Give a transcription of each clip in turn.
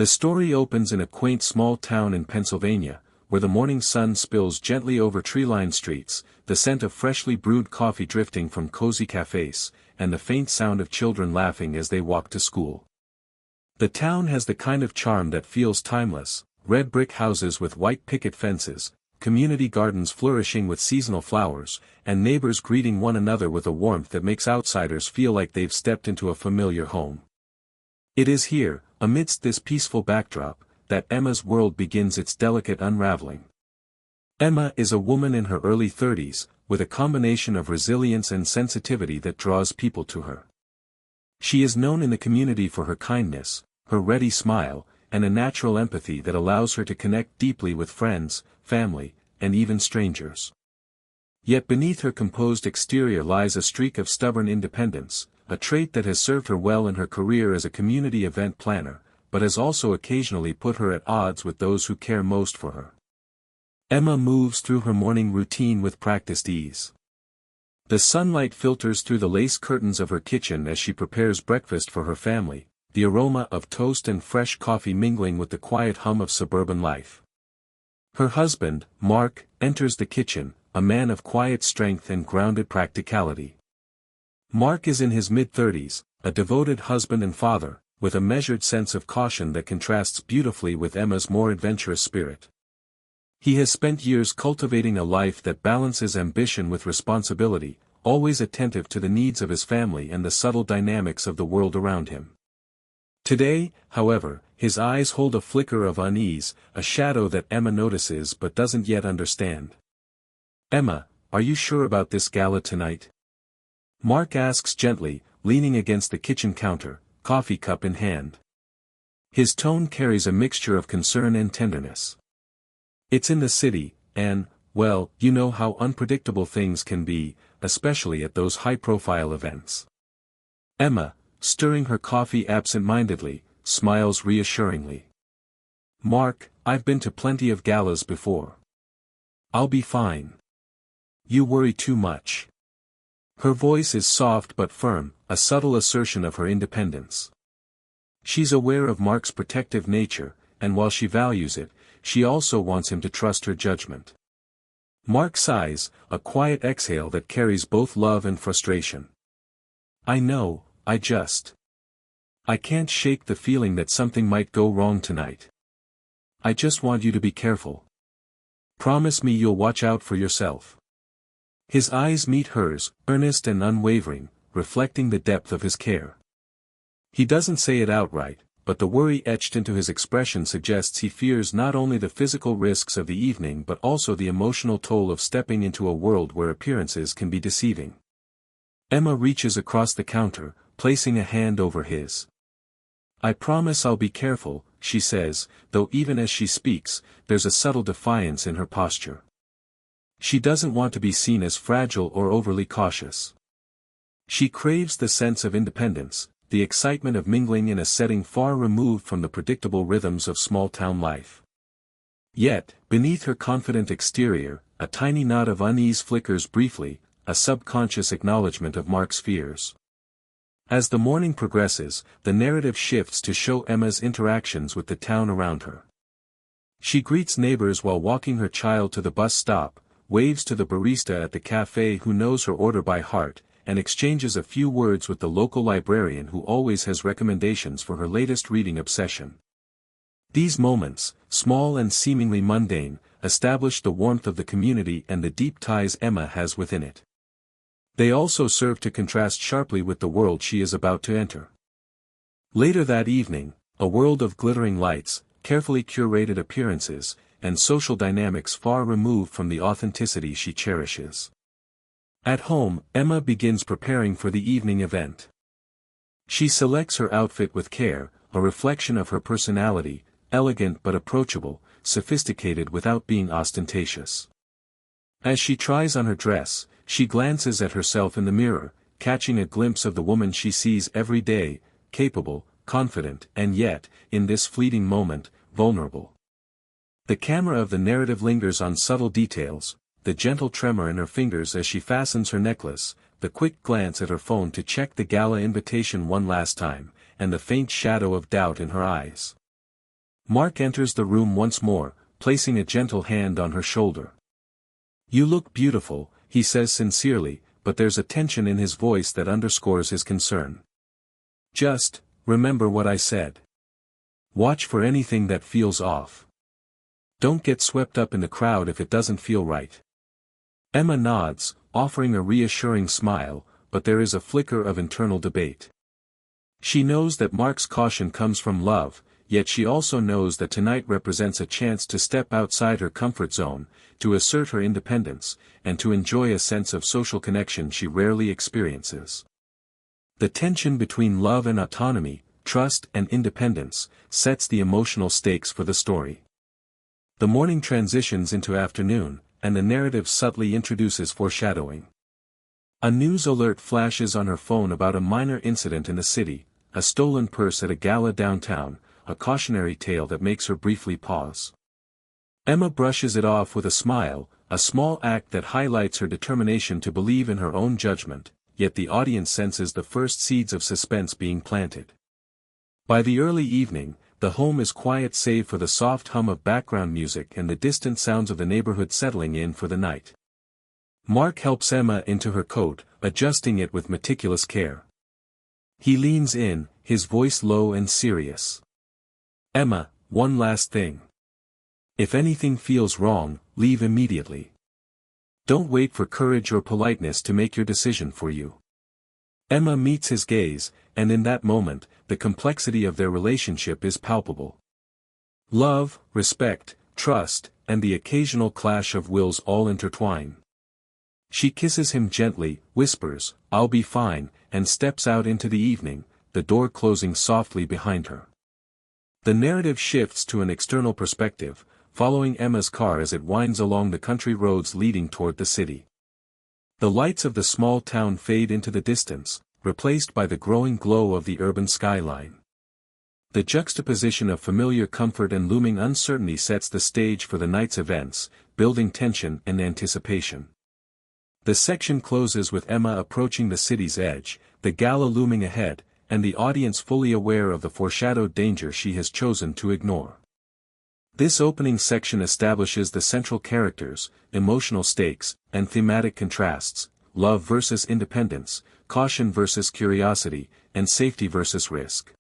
The story opens in a quaint small town in Pennsylvania, where the morning sun spills gently over tree-lined streets, the scent of freshly brewed coffee drifting from cozy cafes, and the faint sound of children laughing as they walk to school. The town has the kind of charm that feels timeless: red brick houses with white picket fences, community gardens flourishing with seasonal flowers, and neighbors greeting one another with a warmth that makes outsiders feel like they've stepped into a familiar home. It is here, amidst this peaceful backdrop, that Emma's world begins its delicate unraveling. Emma is a woman in her early 30s, with a combination of resilience and sensitivity that draws people to her. She is known in the community for her kindness, her ready smile, and a natural empathy that allows her to connect deeply with friends, family, and even strangers. Yet beneath her composed exterior lies a streak of stubborn independence, a trait that has served her well in her career as a community event planner, but has also occasionally put her at odds with those who care most for her. Emma moves through her morning routine with practiced ease. The sunlight filters through the lace curtains of her kitchen as she prepares breakfast for her family, the aroma of toast and fresh coffee mingling with the quiet hum of suburban life. Her husband, Mark, enters the kitchen, a man of quiet strength and grounded practicality. Mark is in his mid-30s, a devoted husband and father, with a measured sense of caution that contrasts beautifully with Emma's more adventurous spirit. He has spent years cultivating a life that balances ambition with responsibility, always attentive to the needs of his family and the subtle dynamics of the world around him. Today, however, his eyes hold a flicker of unease, a shadow that Emma notices but doesn't yet understand. "Emma, are you sure about this gala tonight?" Mark asks gently, leaning against the kitchen counter, coffee cup in hand. His tone carries a mixture of concern and tenderness. "It's in the city, and, well, you know how unpredictable things can be, especially at those high-profile events." Emma, stirring her coffee absent-mindedly, smiles reassuringly. "Mark, I've been to plenty of galas before. I'll be fine. You worry too much." Her voice is soft but firm, a subtle assertion of her independence. She's aware of Mark's protective nature, and while she values it, she also wants him to trust her judgment. Mark sighs, a quiet exhale that carries both love and frustration. "I know, I can't shake the feeling that something might go wrong tonight. I just want you to be careful. Promise me you'll watch out for yourself." His eyes meet hers, earnest and unwavering, reflecting the depth of his care. He doesn't say it outright, but the worry etched into his expression suggests he fears not only the physical risks of the evening but also the emotional toll of stepping into a world where appearances can be deceiving. Emma reaches across the counter, placing a hand over his. "I promise I'll be careful," she says, though even as she speaks, there's a subtle defiance in her posture. She doesn't want to be seen as fragile or overly cautious. She craves the sense of independence, the excitement of mingling in a setting far removed from the predictable rhythms of small-town life. Yet, beneath her confident exterior, a tiny knot of unease flickers briefly, a subconscious acknowledgement of Mark's fears. As the morning progresses, the narrative shifts to show Emma's interactions with the town around her. She greets neighbors while walking her child to the bus stop, waves to the barista at the cafe who knows her order by heart, and exchanges a few words with the local librarian who always has recommendations for her latest reading obsession. These moments, small and seemingly mundane, establish the warmth of the community and the deep ties Emma has within it. They also serve to contrast sharply with the world she is about to enter. Later that evening, a world of glittering lights, carefully curated appearances, and social dynamics far removed from the authenticity she cherishes. At home, Emma begins preparing for the evening event. She selects her outfit with care, a reflection of her personality, elegant but approachable, sophisticated without being ostentatious. As she tries on her dress, she glances at herself in the mirror, catching a glimpse of the woman she sees every day, capable, confident, and yet, in this fleeting moment, vulnerable. The camera of the narrative lingers on subtle details, the gentle tremor in her fingers as she fastens her necklace, the quick glance at her phone to check the gala invitation one last time, and the faint shadow of doubt in her eyes. Mark enters the room once more, placing a gentle hand on her shoulder. "You look beautiful," he says sincerely, but there's a tension in his voice that underscores his concern. "Just, remember what I said. Watch for anything that feels off. Don't get swept up in the crowd if it doesn't feel right." Emma nods, offering a reassuring smile, but there is a flicker of internal debate. She knows that Mark's caution comes from love, yet she also knows that tonight represents a chance to step outside her comfort zone, to assert her independence, and to enjoy a sense of social connection she rarely experiences. The tension between love and autonomy, trust and independence, sets the emotional stakes for the story. The morning transitions into afternoon, and the narrative subtly introduces foreshadowing. A news alert flashes on her phone about a minor incident in the city, a stolen purse at a gala downtown, a cautionary tale that makes her briefly pause. Emma brushes it off with a smile, a small act that highlights her determination to believe in her own judgment, yet the audience senses the first seeds of suspense being planted. By the early evening, the home is quiet save for the soft hum of background music and the distant sounds of the neighborhood settling in for the night. Mark helps Emma into her coat, adjusting it with meticulous care. He leans in, his voice low and serious. "Emma, one last thing. If anything feels wrong, leave immediately. Don't wait for courage or politeness to make your decision for you." Emma meets his gaze, and in that moment, the complexity of their relationship is palpable. Love, respect, trust, and the occasional clash of wills all intertwine. She kisses him gently, whispers, "I'll be fine," and steps out into the evening, the door closing softly behind her. The narrative shifts to an external perspective, following Emma's car as it winds along the country roads leading toward the city. The lights of the small town fade into the distance, replaced by the growing glow of the urban skyline. The juxtaposition of familiar comfort and looming uncertainty sets the stage for the night's events, building tension and anticipation. The section closes with Emma approaching the city's edge, the gala looming ahead, and the audience fully aware of the foreshadowed danger she has chosen to ignore. This opening section establishes the central characters, emotional stakes, and thematic contrasts, love versus independence, caution versus curiosity, and safety versus risk.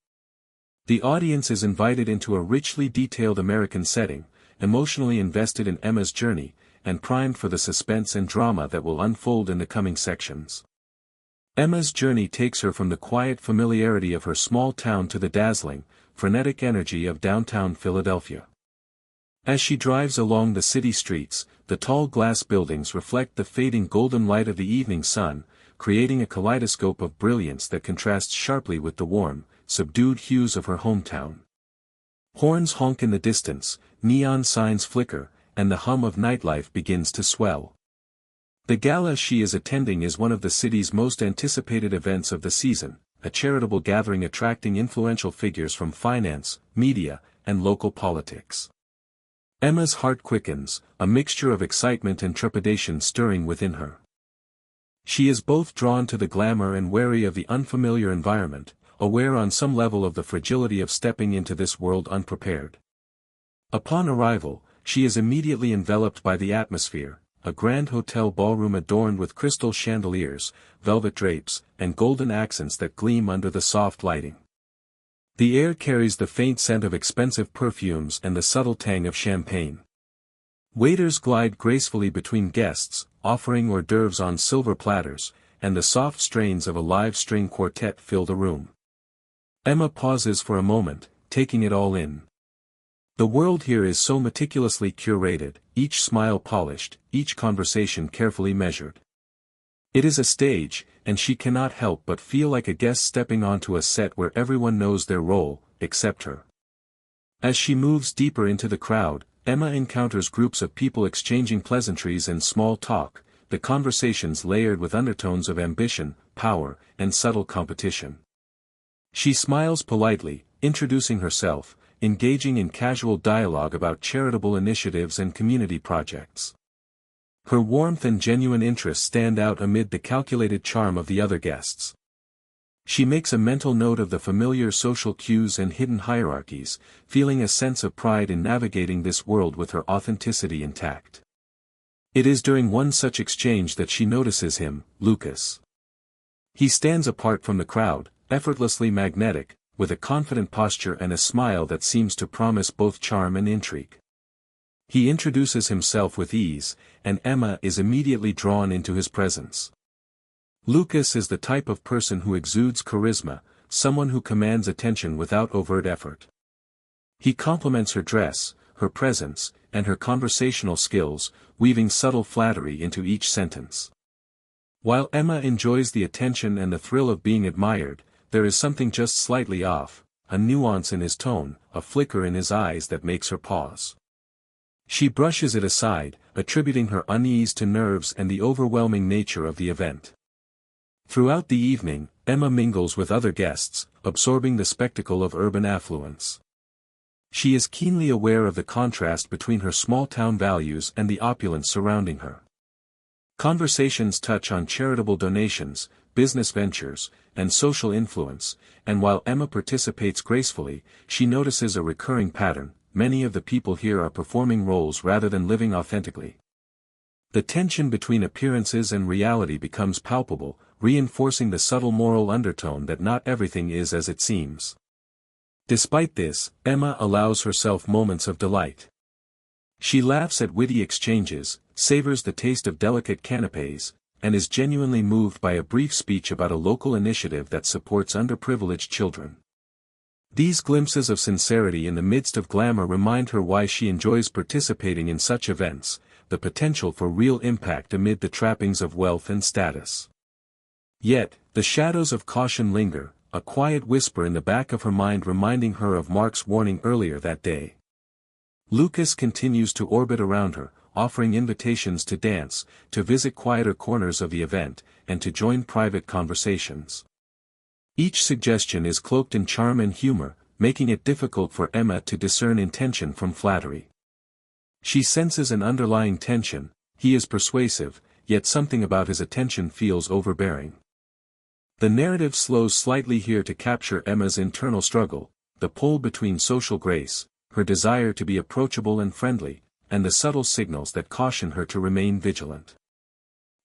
The audience is invited into a richly detailed American setting, emotionally invested in Emma's journey, and primed for the suspense and drama that will unfold in the coming sections. Emma's journey takes her from the quiet familiarity of her small town to the dazzling, frenetic energy of downtown Philadelphia. As she drives along the city streets, the tall glass buildings reflect the fading golden light of the evening sun, creating a kaleidoscope of brilliance that contrasts sharply with the warm, subdued hues of her hometown. Horns honk in the distance, neon signs flicker, and the hum of nightlife begins to swell. The gala she is attending is one of the city's most anticipated events of the season, a charitable gathering attracting influential figures from finance, media, and local politics. Emma's heart quickens, a mixture of excitement and trepidation stirring within her. She is both drawn to the glamour and wary of the unfamiliar environment, aware on some level of the fragility of stepping into this world unprepared. Upon arrival, she is immediately enveloped by the atmosphere, a grand hotel ballroom adorned with crystal chandeliers, velvet drapes, and golden accents that gleam under the soft lighting. The air carries the faint scent of expensive perfumes and the subtle tang of champagne. Waiters glide gracefully between guests, offering hors d'oeuvres on silver platters, and the soft strains of a live string quartet fill the room. Emma pauses for a moment, taking it all in. The world here is so meticulously curated, each smile polished, each conversation carefully measured. It is a stage, and she cannot help but feel like a guest stepping onto a set where everyone knows their role, except her. As she moves deeper into the crowd, Emma encounters groups of people exchanging pleasantries and small talk, the conversations layered with undertones of ambition, power, and subtle competition. She smiles politely, introducing herself, engaging in casual dialogue about charitable initiatives and community projects. Her warmth and genuine interest stand out amid the calculated charm of the other guests. She makes a mental note of the familiar social cues and hidden hierarchies, feeling a sense of pride in navigating this world with her authenticity intact. It is during one such exchange that she notices him, Lucas. He stands apart from the crowd, effortlessly magnetic, with a confident posture and a smile that seems to promise both charm and intrigue. He introduces himself with ease, and Emma is immediately drawn into his presence. Lucas is the type of person who exudes charisma, someone who commands attention without overt effort. He compliments her dress, her presence, and her conversational skills, weaving subtle flattery into each sentence. While Emma enjoys the attention and the thrill of being admired, there is something just slightly off, a nuance in his tone, a flicker in his eyes that makes her pause. She brushes it aside, attributing her unease to nerves and the overwhelming nature of the event. Throughout the evening, Emma mingles with other guests, absorbing the spectacle of urban affluence. She is keenly aware of the contrast between her small-town values and the opulence surrounding her. Conversations touch on charitable donations, business ventures, and social influence, and while Emma participates gracefully, she notices a recurring pattern: many of the people here are performing roles rather than living authentically. The tension between appearances and reality becomes palpable, reinforcing the subtle moral undertone that not everything is as it seems. Despite this, Emma allows herself moments of delight. She laughs at witty exchanges, savors the taste of delicate canapés, and is genuinely moved by a brief speech about a local initiative that supports underprivileged children. These glimpses of sincerity in the midst of glamour remind her why she enjoys participating in such events: the potential for real impact amid the trappings of wealth and status. Yet, the shadows of caution linger, a quiet whisper in the back of her mind reminding her of Mark's warning earlier that day. Lucas continues to orbit around her, offering invitations to dance, to visit quieter corners of the event, and to join private conversations. Each suggestion is cloaked in charm and humor, making it difficult for Emma to discern intention from flattery. She senses an underlying tension: he is persuasive, yet something about his attention feels overbearing. The narrative slows slightly here to capture Emma's internal struggle, the pull between social grace, her desire to be approachable and friendly, and the subtle signals that caution her to remain vigilant.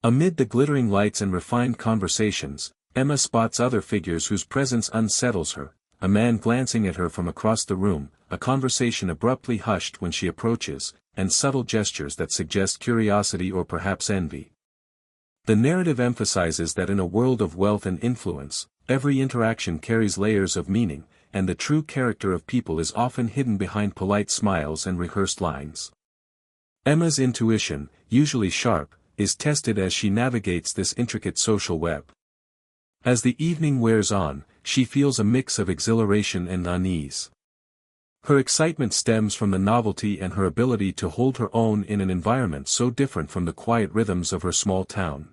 Amid the glittering lights and refined conversations, Emma spots other figures whose presence unsettles her: a man glancing at her from across the room, a conversation abruptly hushed when she approaches, and subtle gestures that suggest curiosity or perhaps envy. The narrative emphasizes that in a world of wealth and influence, every interaction carries layers of meaning, and the true character of people is often hidden behind polite smiles and rehearsed lines. Emma's intuition, usually sharp, is tested as she navigates this intricate social web. As the evening wears on, she feels a mix of exhilaration and unease. Her excitement stems from the novelty and her ability to hold her own in an environment so different from the quiet rhythms of her small town.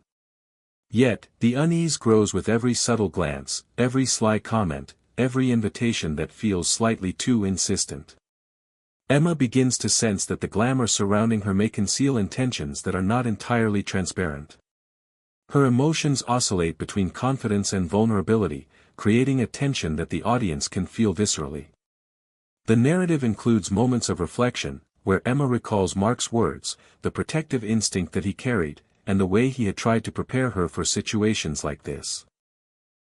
Yet, the unease grows with every subtle glance, every sly comment, every invitation that feels slightly too insistent. Emma begins to sense that the glamour surrounding her may conceal intentions that are not entirely transparent. Her emotions oscillate between confidence and vulnerability, creating a tension that the audience can feel viscerally. The narrative includes moments of reflection, where Emma recalls Mark's words, the protective instinct that he carried, and the way he had tried to prepare her for situations like this.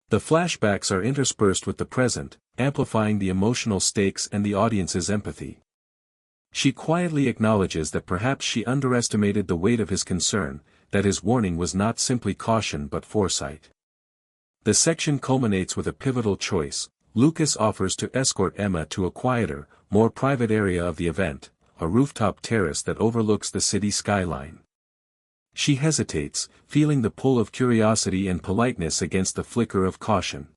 The flashbacks are interspersed with the present, amplifying the emotional stakes and the audience's empathy. She quietly acknowledges that perhaps she underestimated the weight of his concern, that his warning was not simply caution but foresight. The section culminates with a pivotal choice. Lucas offers to escort Emma to a quieter, more private area of the event, a rooftop terrace that overlooks the city skyline. She hesitates, feeling the pull of curiosity and politeness against the flicker of caution.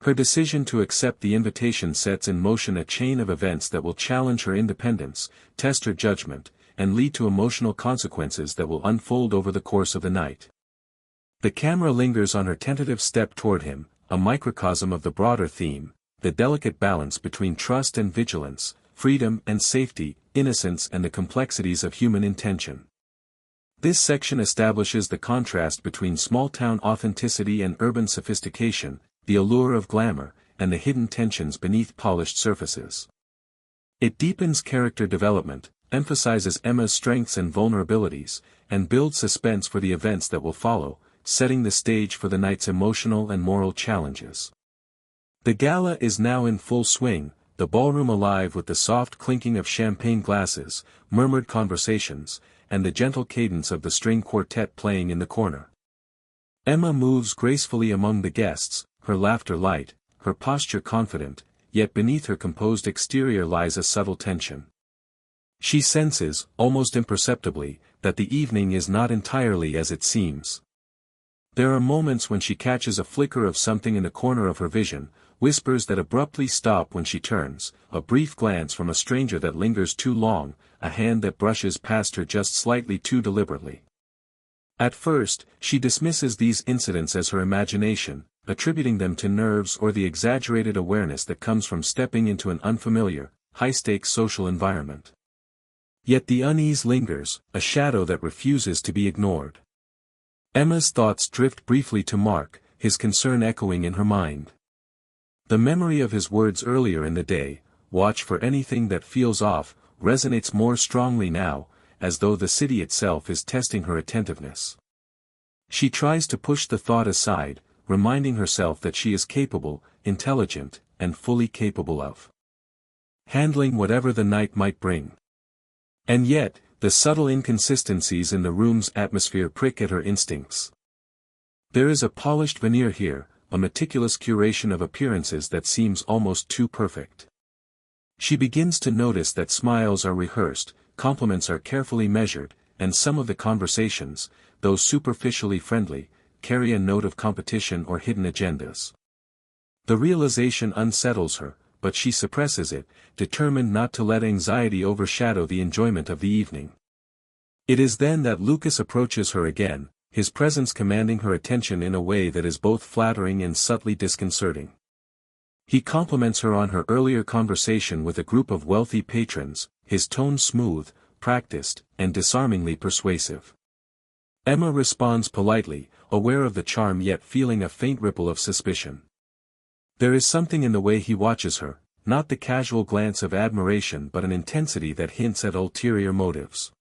Her decision to accept the invitation sets in motion a chain of events that will challenge her independence, test her judgment, and lead to emotional consequences that will unfold over the course of the night. The camera lingers on her tentative step toward him, a microcosm of the broader theme: the delicate balance between trust and vigilance, freedom and safety, innocence and the complexities of human intention. This section establishes the contrast between small-town authenticity and urban sophistication, the allure of glamour, and the hidden tensions beneath polished surfaces. It deepens character development, emphasizes Emma's strengths and vulnerabilities, and builds suspense for the events that will follow, setting the stage for the night's emotional and moral challenges. The gala is now in full swing, the ballroom alive with the soft clinking of champagne glasses, murmured conversations, and the gentle cadence of the string quartet playing in the corner. Emma moves gracefully among the guests, her laughter light, her posture confident, yet beneath her composed exterior lies a subtle tension. She senses, almost imperceptibly, that the evening is not entirely as it seems. There are moments when she catches a flicker of something in the corner of her vision, whispers that abruptly stop when she turns, a brief glance from a stranger that lingers too long, a hand that brushes past her just slightly too deliberately. At first, she dismisses these incidents as her imagination, attributing them to nerves or the exaggerated awareness that comes from stepping into an unfamiliar, high-stakes social environment. Yet the unease lingers, a shadow that refuses to be ignored. Emma's thoughts drift briefly to Mark, his concern echoing in her mind. The memory of his words earlier in the day, "Watch for anything that feels off," resonates more strongly now, as though the city itself is testing her attentiveness. She tries to push the thought aside, reminding herself that she is capable, intelligent, and fully capable of handling whatever the night might bring. And yet, the subtle inconsistencies in the room's atmosphere prick at her instincts. There is a polished veneer here, a meticulous curation of appearances that seems almost too perfect. She begins to notice that smiles are rehearsed, compliments are carefully measured, and some of the conversations, though superficially friendly, carry a note of competition or hidden agendas. The realization unsettles her, but she suppresses it, determined not to let anxiety overshadow the enjoyment of the evening. It is then that Lucas approaches her again, his presence commanding her attention in a way that is both flattering and subtly disconcerting. He compliments her on her earlier conversation with a group of wealthy patrons, his tone smooth, practiced, and disarmingly persuasive. Emma responds politely, aware of the charm yet feeling a faint ripple of suspicion. There is something in the way he watches her, not the casual glance of admiration but an intensity that hints at ulterior motives.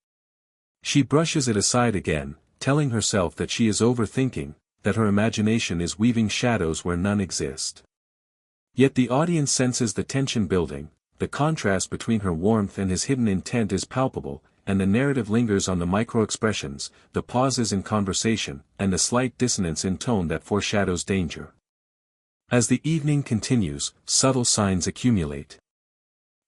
She brushes it aside again, telling herself that she is overthinking, that her imagination is weaving shadows where none exist. Yet the audience senses the tension building, the contrast between her warmth and his hidden intent is palpable, and the narrative lingers on the micro-expressions, the pauses in conversation, and the slight dissonance in tone that foreshadows danger. As the evening continues, subtle signs accumulate.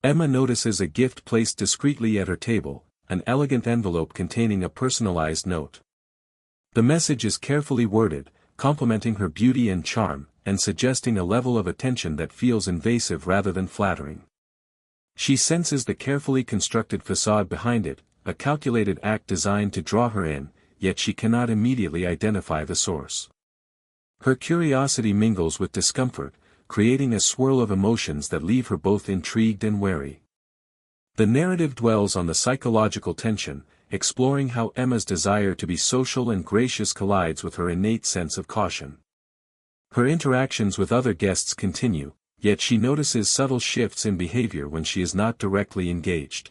Emma notices a gift placed discreetly at her table, an elegant envelope containing a personalized note. The message is carefully worded, complimenting her beauty and charm, and suggesting a level of attention that feels invasive rather than flattering. She senses the carefully constructed facade behind it, a calculated act designed to draw her in, yet she cannot immediately identify the source. Her curiosity mingles with discomfort, creating a swirl of emotions that leave her both intrigued and wary. The narrative dwells on the psychological tension, exploring how Emma's desire to be social and gracious collides with her innate sense of caution. Her interactions with other guests continue, yet she notices subtle shifts in behavior when she is not directly engaged.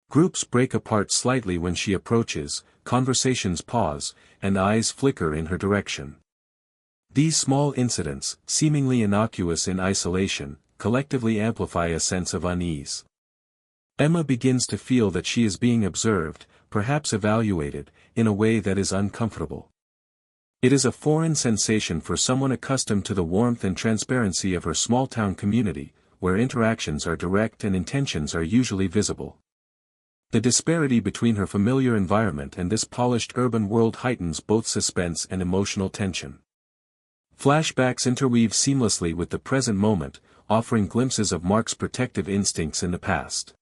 Groups break apart slightly when she approaches, conversations pause, and eyes flicker in her direction. These small incidents, seemingly innocuous in isolation, collectively amplify a sense of unease. Emma begins to feel that she is being observed, perhaps evaluated, in a way that is uncomfortable. It is a foreign sensation for someone accustomed to the warmth and transparency of her small-town community, where interactions are direct and intentions are usually visible. The disparity between her familiar environment and this polished urban world heightens both suspense and emotional tension. Flashbacks interweave seamlessly with the present moment, offering glimpses of Mark's protective instincts in the past.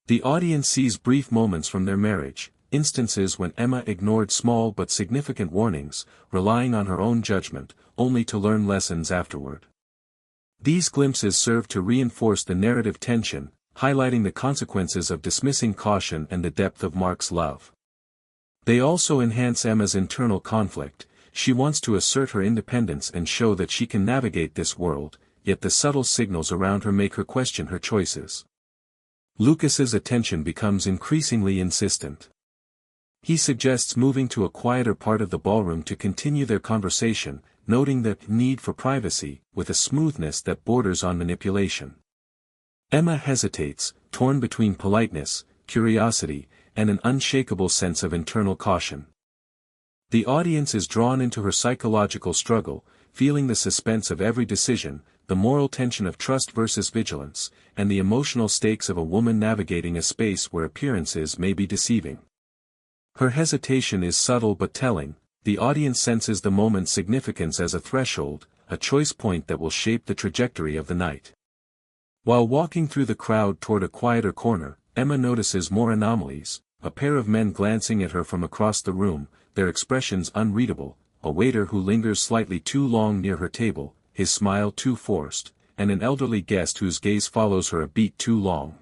The audience sees brief moments from their marriage, instances when Emma ignored small but significant warnings, relying on her own judgment, only to learn lessons afterward. These glimpses serve to reinforce the narrative tension, highlighting the consequences of dismissing caution and the depth of Mark's love. They also enhance Emma's internal conflict, She wants to assert her independence and show that she can navigate this world, yet the subtle signals around her make her question her choices. Lucas's attention becomes increasingly insistent. He suggests moving to a quieter part of the ballroom to continue their conversation, noting the need for privacy, with a smoothness that borders on manipulation. Emma hesitates, torn between politeness, curiosity, and an unshakable sense of internal caution. The audience is drawn into her psychological struggle, feeling the suspense of every decision, the moral tension of trust versus vigilance, and the emotional stakes of a woman navigating a space where appearances may be deceiving. Her hesitation is subtle but telling. The audience senses the moment's significance as a threshold, a choice point that will shape the trajectory of the night. While walking through the crowd toward a quieter corner, Emma notices more anomalies: a pair of men glancing at her from across the room, their expressions unreadable, a waiter who lingers slightly too long near her table, his smile too forced, and an elderly guest whose gaze follows her a beat too long.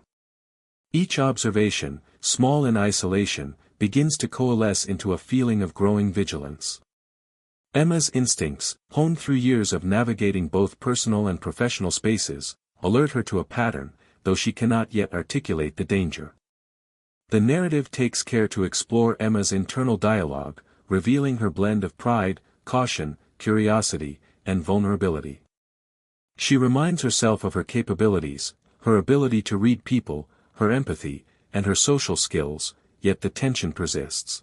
Each observation, small in isolation, begins to coalesce into a feeling of growing vigilance. Emma's instincts, honed through years of navigating both personal and professional spaces, alert her to a pattern, though she cannot yet articulate the danger. The narrative takes care to explore Emma's internal dialogue, revealing her blend of pride, caution, curiosity, and vulnerability. She reminds herself of her capabilities, her ability to read people, her empathy, and her social skills, yet the tension persists.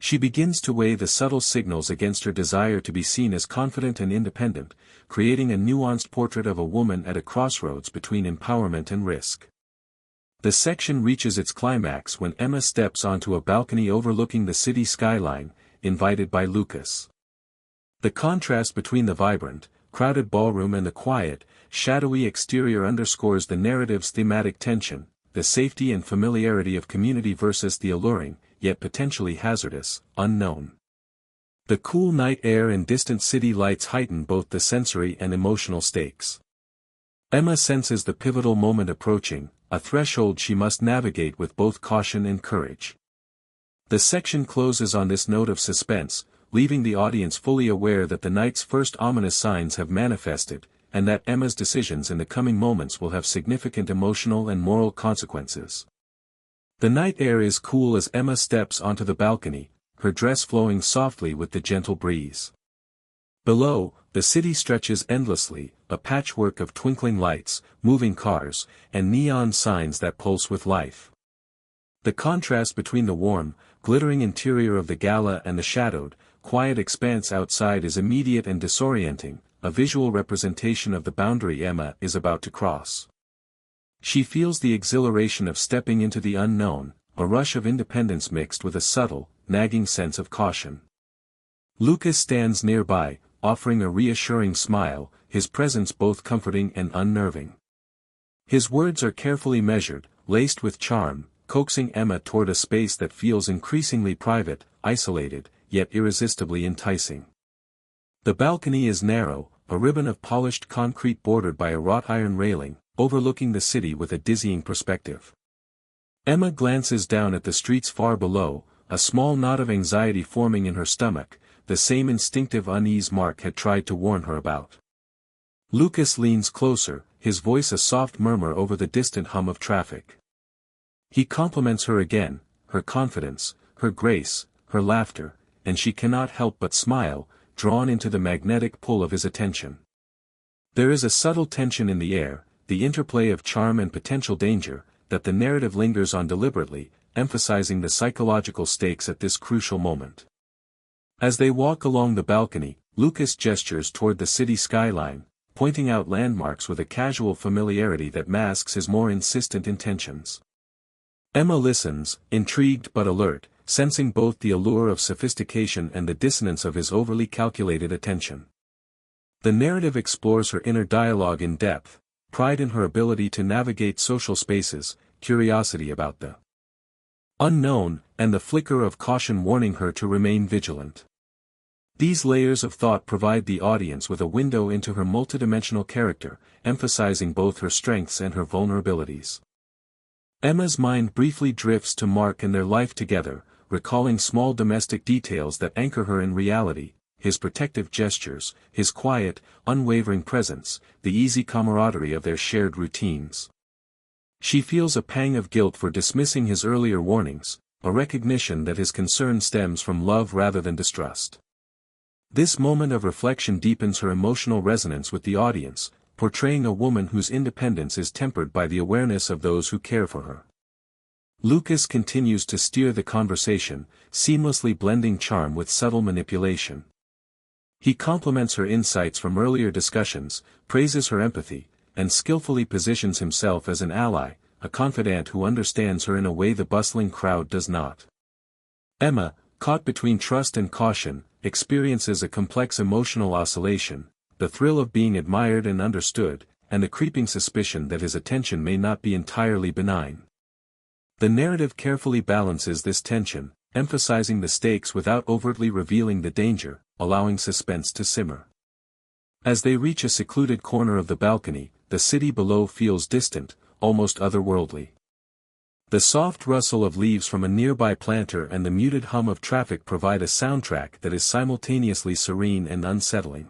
She begins to weigh the subtle signals against her desire to be seen as confident and independent, creating a nuanced portrait of a woman at a crossroads between empowerment and risk. The section reaches its climax when Emma steps onto a balcony overlooking the city skyline, invited by Lucas. The contrast between the vibrant, crowded ballroom and the quiet, shadowy exterior underscores the narrative's thematic tension, the safety and familiarity of community versus the alluring, yet potentially hazardous, unknown. The cool night air and distant city lights heighten both the sensory and emotional stakes. Emma senses the pivotal moment approaching, a threshold she must navigate with both caution and courage. The section closes on this note of suspense, leaving the audience fully aware that the night's first ominous signs have manifested, and that Emma's decisions in the coming moments will have significant emotional and moral consequences. The night air is cool as Emma steps onto the balcony, her dress flowing softly with the gentle breeze. Below, the city stretches endlessly, a patchwork of twinkling lights, moving cars, and neon signs that pulse with life. The contrast between the warm, glittering interior of the gala and the shadowed, quiet expanse outside is immediate and disorienting, a visual representation of the boundary Emma is about to cross. She feels the exhilaration of stepping into the unknown, a rush of independence mixed with a subtle, nagging sense of caution. Lucas stands nearby, offering a reassuring smile, his presence both comforting and unnerving. His words are carefully measured, laced with charm, coaxing Emma toward a space that feels increasingly private, isolated, yet irresistibly enticing. The balcony is narrow, a ribbon of polished concrete bordered by a wrought iron railing, overlooking the city with a dizzying perspective. Emma glances down at the streets far below, a small knot of anxiety forming in her stomach, the same instinctive unease Mark had tried to warn her about. Lucas leans closer, his voice a soft murmur over the distant hum of traffic. He compliments her again, her confidence, her grace, her laughter, and she cannot help but smile, drawn into the magnetic pull of his attention. There is a subtle tension in the air, the interplay of charm and potential danger, that the narrative lingers on deliberately, emphasizing the psychological stakes at this crucial moment. As they walk along the balcony, Lucas gestures toward the city skyline, pointing out landmarks with a casual familiarity that masks his more insistent intentions. Emma listens, intrigued but alert, sensing both the allure of sophistication and the dissonance of his overly calculated attention. The narrative explores her inner dialogue in depth, pride in her ability to navigate social spaces, curiosity about the unknown, and the flicker of caution warning her to remain vigilant. These layers of thought provide the audience with a window into her multidimensional character, emphasizing both her strengths and her vulnerabilities. Emma's mind briefly drifts to Mark and their life together, recalling small domestic details that anchor her in reality, his protective gestures, his quiet, unwavering presence, the easy camaraderie of their shared routines. She feels a pang of guilt for dismissing his earlier warnings, a recognition that his concern stems from love rather than distrust. This moment of reflection deepens her emotional resonance with the audience, portraying a woman whose independence is tempered by the awareness of those who care for her. Lucas continues to steer the conversation, seamlessly blending charm with subtle manipulation. He compliments her insights from earlier discussions, praises her empathy, and skillfully positions himself as an ally, a confidant who understands her in a way the bustling crowd does not. Emma, caught between trust and caution, experiences a complex emotional oscillation, the thrill of being admired and understood, and the creeping suspicion that his attention may not be entirely benign. The narrative carefully balances this tension, emphasizing the stakes without overtly revealing the danger, allowing suspense to simmer. As they reach a secluded corner of the balcony, the city below feels distant, almost otherworldly. The soft rustle of leaves from a nearby planter and the muted hum of traffic provide a soundtrack that is simultaneously serene and unsettling.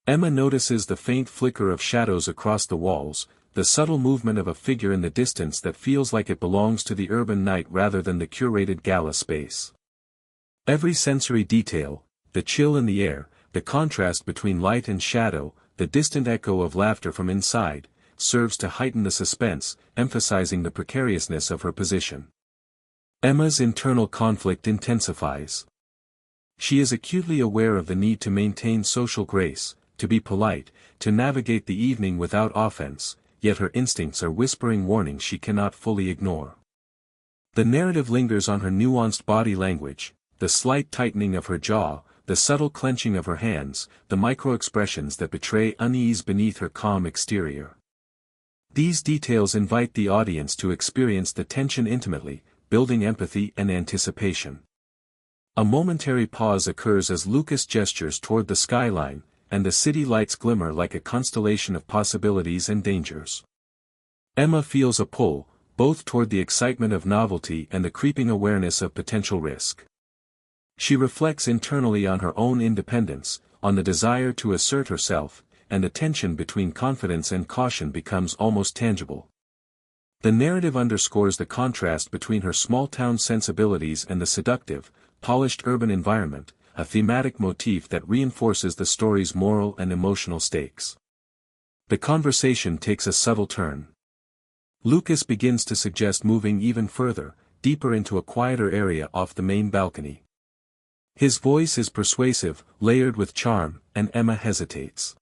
Emma notices the faint flicker of shadows across the walls, the subtle movement of a figure in the distance that feels like it belongs to the urban night rather than the curated gala space. Every sensory detail, the chill in the air, the contrast between light and shadow, the distant echo of laughter from inside, serves to heighten the suspense, emphasizing the precariousness of her position. Emma's internal conflict intensifies. She is acutely aware of the need to maintain social grace, to be polite, to navigate the evening without offense, yet her instincts are whispering warnings she cannot fully ignore. The narrative lingers on her nuanced body language, the slight tightening of her jaw, the subtle clenching of her hands, the micro-expressions that betray unease beneath her calm exterior. These details invite the audience to experience the tension intimately, building empathy and anticipation. A momentary pause occurs as Lucas gestures toward the skyline, and the city lights glimmer like a constellation of possibilities and dangers. Emma feels a pull, both toward the excitement of novelty and the creeping awareness of potential risk. She reflects internally on her own independence, on the desire to assert herself, and the tension between confidence and caution becomes almost tangible. The narrative underscores the contrast between her small-town sensibilities and the seductive, polished urban environment, a thematic motif that reinforces the story's moral and emotional stakes. The conversation takes a subtle turn. Lucas begins to suggest moving even further, deeper into a quieter area off the main balcony. His voice is persuasive, layered with charm, and Emma hesitates.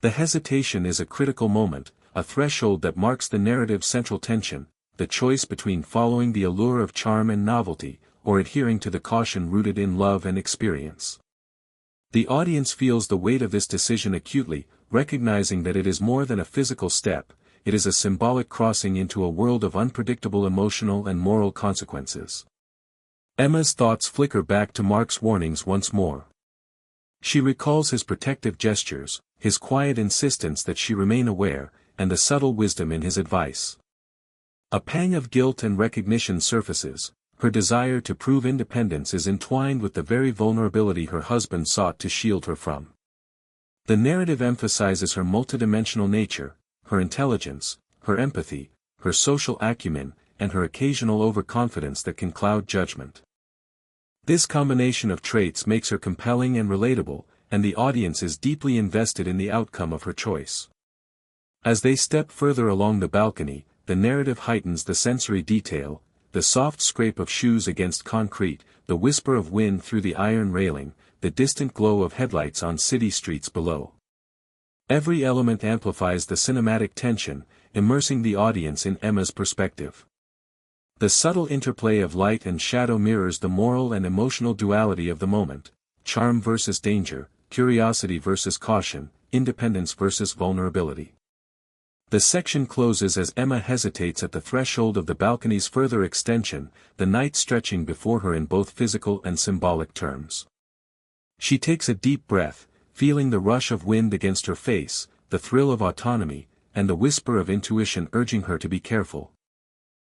The hesitation is a critical moment, a threshold that marks the narrative's central tension, the choice between following the allure of charm and novelty, or adhering to the caution rooted in love and experience. The audience feels the weight of this decision acutely, recognizing that it is more than a physical step, it is a symbolic crossing into a world of unpredictable emotional and moral consequences. Emma's thoughts flicker back to Mark's warnings once more. She recalls his protective gestures, his quiet insistence that she remain aware, and the subtle wisdom in his advice. A pang of guilt and recognition surfaces. Her desire to prove independence is entwined with the very vulnerability her husband sought to shield her from. The narrative emphasizes her multidimensional nature, her intelligence, her empathy, her social acumen, and her occasional overconfidence that can cloud judgment. This combination of traits makes her compelling and relatable, and the audience is deeply invested in the outcome of her choice. As they step further along the balcony, the narrative heightens the sensory detail, the soft scrape of shoes against concrete, the whisper of wind through the iron railing, the distant glow of headlights on city streets below. Every element amplifies the cinematic tension, immersing the audience in Emma's perspective. The subtle interplay of light and shadow mirrors the moral and emotional duality of the moment, charm versus danger, curiosity versus caution, independence versus vulnerability. The section closes as Emma hesitates at the threshold of the balcony's further extension, the night stretching before her in both physical and symbolic terms. She takes a deep breath, feeling the rush of wind against her face, the thrill of autonomy, and the whisper of intuition urging her to be careful.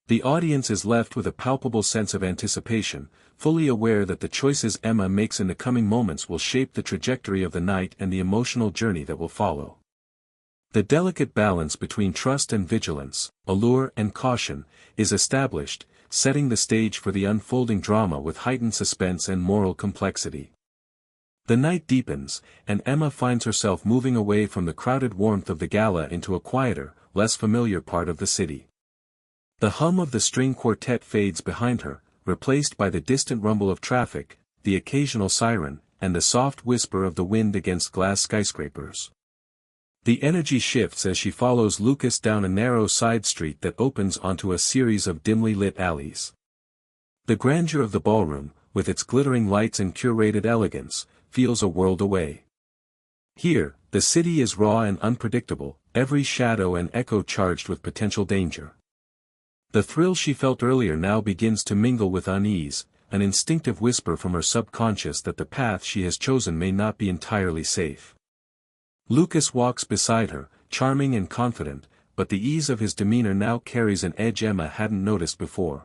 The audience is left with a palpable sense of anticipation, fully aware that the choices Emma makes in the coming moments will shape the trajectory of the night and the emotional journey that will follow. The delicate balance between trust and vigilance, allure and caution, is established, setting the stage for the unfolding drama with heightened suspense and moral complexity. The night deepens, and Emma finds herself moving away from the crowded warmth of the gala into a quieter, less familiar part of the city. The hum of the string quartet fades behind her, replaced by the distant rumble of traffic, the occasional siren, and the soft whisper of the wind against glass skyscrapers. The energy shifts as she follows Lucas down a narrow side street that opens onto a series of dimly lit alleys. The grandeur of the ballroom, with its glittering lights and curated elegance, feels a world away. Here, the city is raw and unpredictable, every shadow and echo charged with potential danger. The thrill she felt earlier now begins to mingle with unease, an instinctive whisper from her subconscious that the path she has chosen may not be entirely safe. Lucas walks beside her, charming and confident, but the ease of his demeanor now carries an edge Emma hadn't noticed before.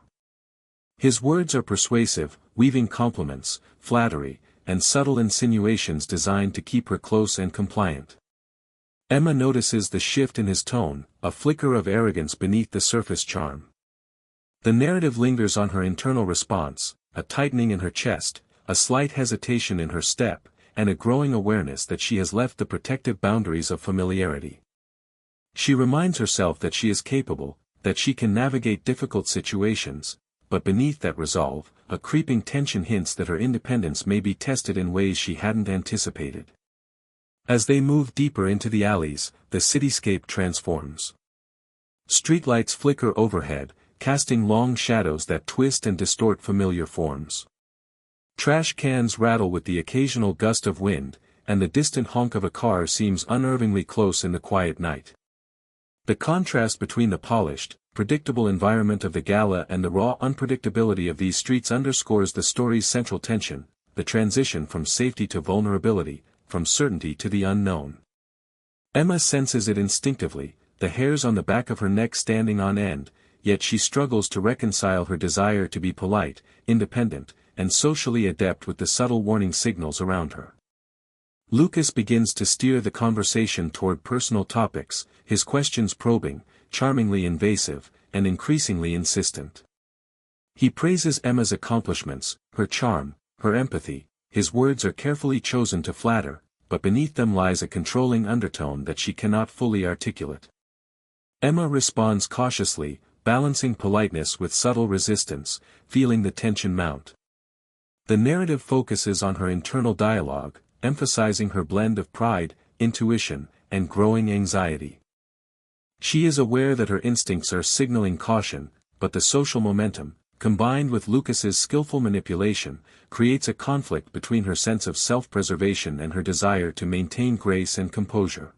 His words are persuasive, weaving compliments, flattery, and subtle insinuations designed to keep her close and compliant. Emma notices the shift in his tone, a flicker of arrogance beneath the surface charm. The narrative lingers on her internal response, a tightening in her chest, a slight hesitation in her step, and a growing awareness that she has left the protective boundaries of familiarity. She reminds herself that she is capable, that she can navigate difficult situations, but beneath that resolve, a creeping tension hints that her independence may be tested in ways she hadn't anticipated. As they move deeper into the alleys, the cityscape transforms. Streetlights flicker overhead, casting long shadows that twist and distort familiar forms. Trash cans rattle with the occasional gust of wind, and the distant honk of a car seems unnervingly close in the quiet night. The contrast between the polished, predictable environment of the gala and the raw unpredictability of these streets underscores the story's central tension, the transition from safety to vulnerability, from certainty to the unknown. Emma senses it instinctively, the hairs on the back of her neck standing on end, yet she struggles to reconcile her desire to be polite, independent, and socially adept with the subtle warning signals around her. Lucas begins to steer the conversation toward personal topics, his questions probing, charmingly invasive, and increasingly insistent. He praises Emma's accomplishments, her charm, her empathy. His words are carefully chosen to flatter, but beneath them lies a controlling undertone that she cannot fully articulate. Emma responds cautiously, balancing politeness with subtle resistance, feeling the tension mount. The narrative focuses on her internal dialogue, emphasizing her blend of pride, intuition, and growing anxiety. She is aware that her instincts are signaling caution, but the social momentum, combined with Lucas's skillful manipulation, creates a conflict between her sense of self-preservation and her desire to maintain grace and composure.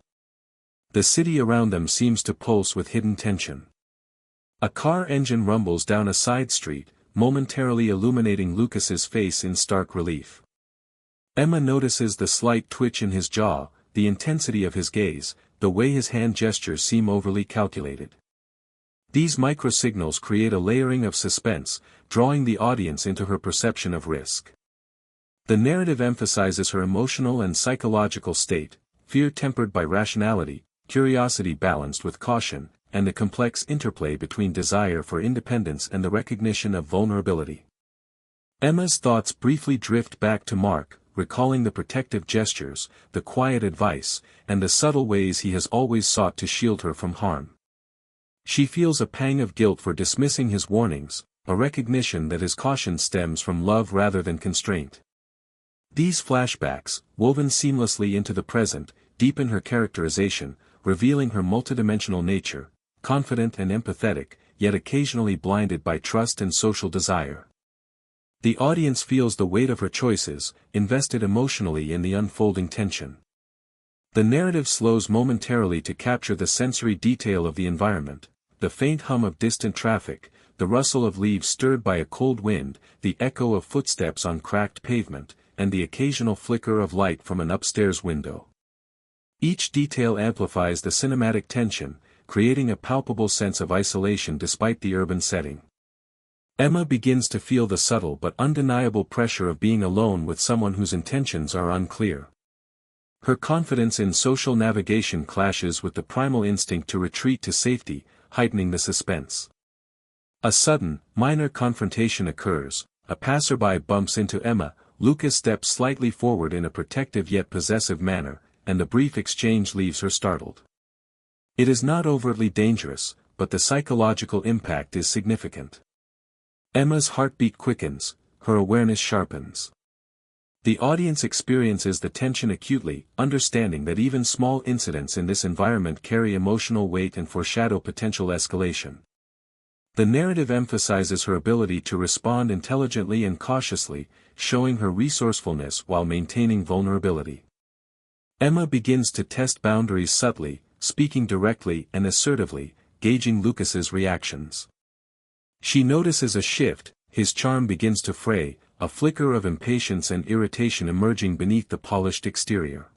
The city around them seems to pulse with hidden tension. A car engine rumbles down a side street, momentarily illuminating Lucas's face in stark relief. Emma notices the slight twitch in his jaw, the intensity of his gaze, the way his hand gestures seem overly calculated. These microsignals create a layering of suspense, drawing the audience into her perception of risk. The narrative emphasizes her emotional and psychological state, fear tempered by rationality, curiosity balanced with caution, and the complex interplay between desire for independence and the recognition of vulnerability. Emma's thoughts briefly drift back to Mark, recalling the protective gestures, the quiet advice, and the subtle ways he has always sought to shield her from harm. She feels a pang of guilt for dismissing his warnings, a recognition that his caution stems from love rather than constraint. These flashbacks, woven seamlessly into the present, deepen her characterization, revealing her multidimensional nature, confident and empathetic, yet occasionally blinded by trust and social desire. The audience feels the weight of her choices, invested emotionally in the unfolding tension. The narrative slows momentarily to capture the sensory detail of the environment, the faint hum of distant traffic, the rustle of leaves stirred by a cold wind, the echo of footsteps on cracked pavement, and the occasional flicker of light from an upstairs window. Each detail amplifies the cinematic tension, creating a palpable sense of isolation despite the urban setting. Emma begins to feel the subtle but undeniable pressure of being alone with someone whose intentions are unclear. Her confidence in social navigation clashes with the primal instinct to retreat to safety, heightening the suspense. A sudden, minor confrontation occurs. A passerby bumps into Emma. Lucas steps slightly forward in a protective yet possessive manner, and the brief exchange leaves her startled. It is not overtly dangerous, but the psychological impact is significant. Emma's heartbeat quickens, her awareness sharpens. The audience experiences the tension acutely, understanding that even small incidents in this environment carry emotional weight and foreshadow potential escalation. The narrative emphasizes her ability to respond intelligently and cautiously, showing her resourcefulness while maintaining vulnerability. Emma begins to test boundaries subtly, speaking directly and assertively, gauging Lucas's reactions. She notices a shift, his charm begins to fray, a flicker of impatience and irritation emerging beneath the polished exterior.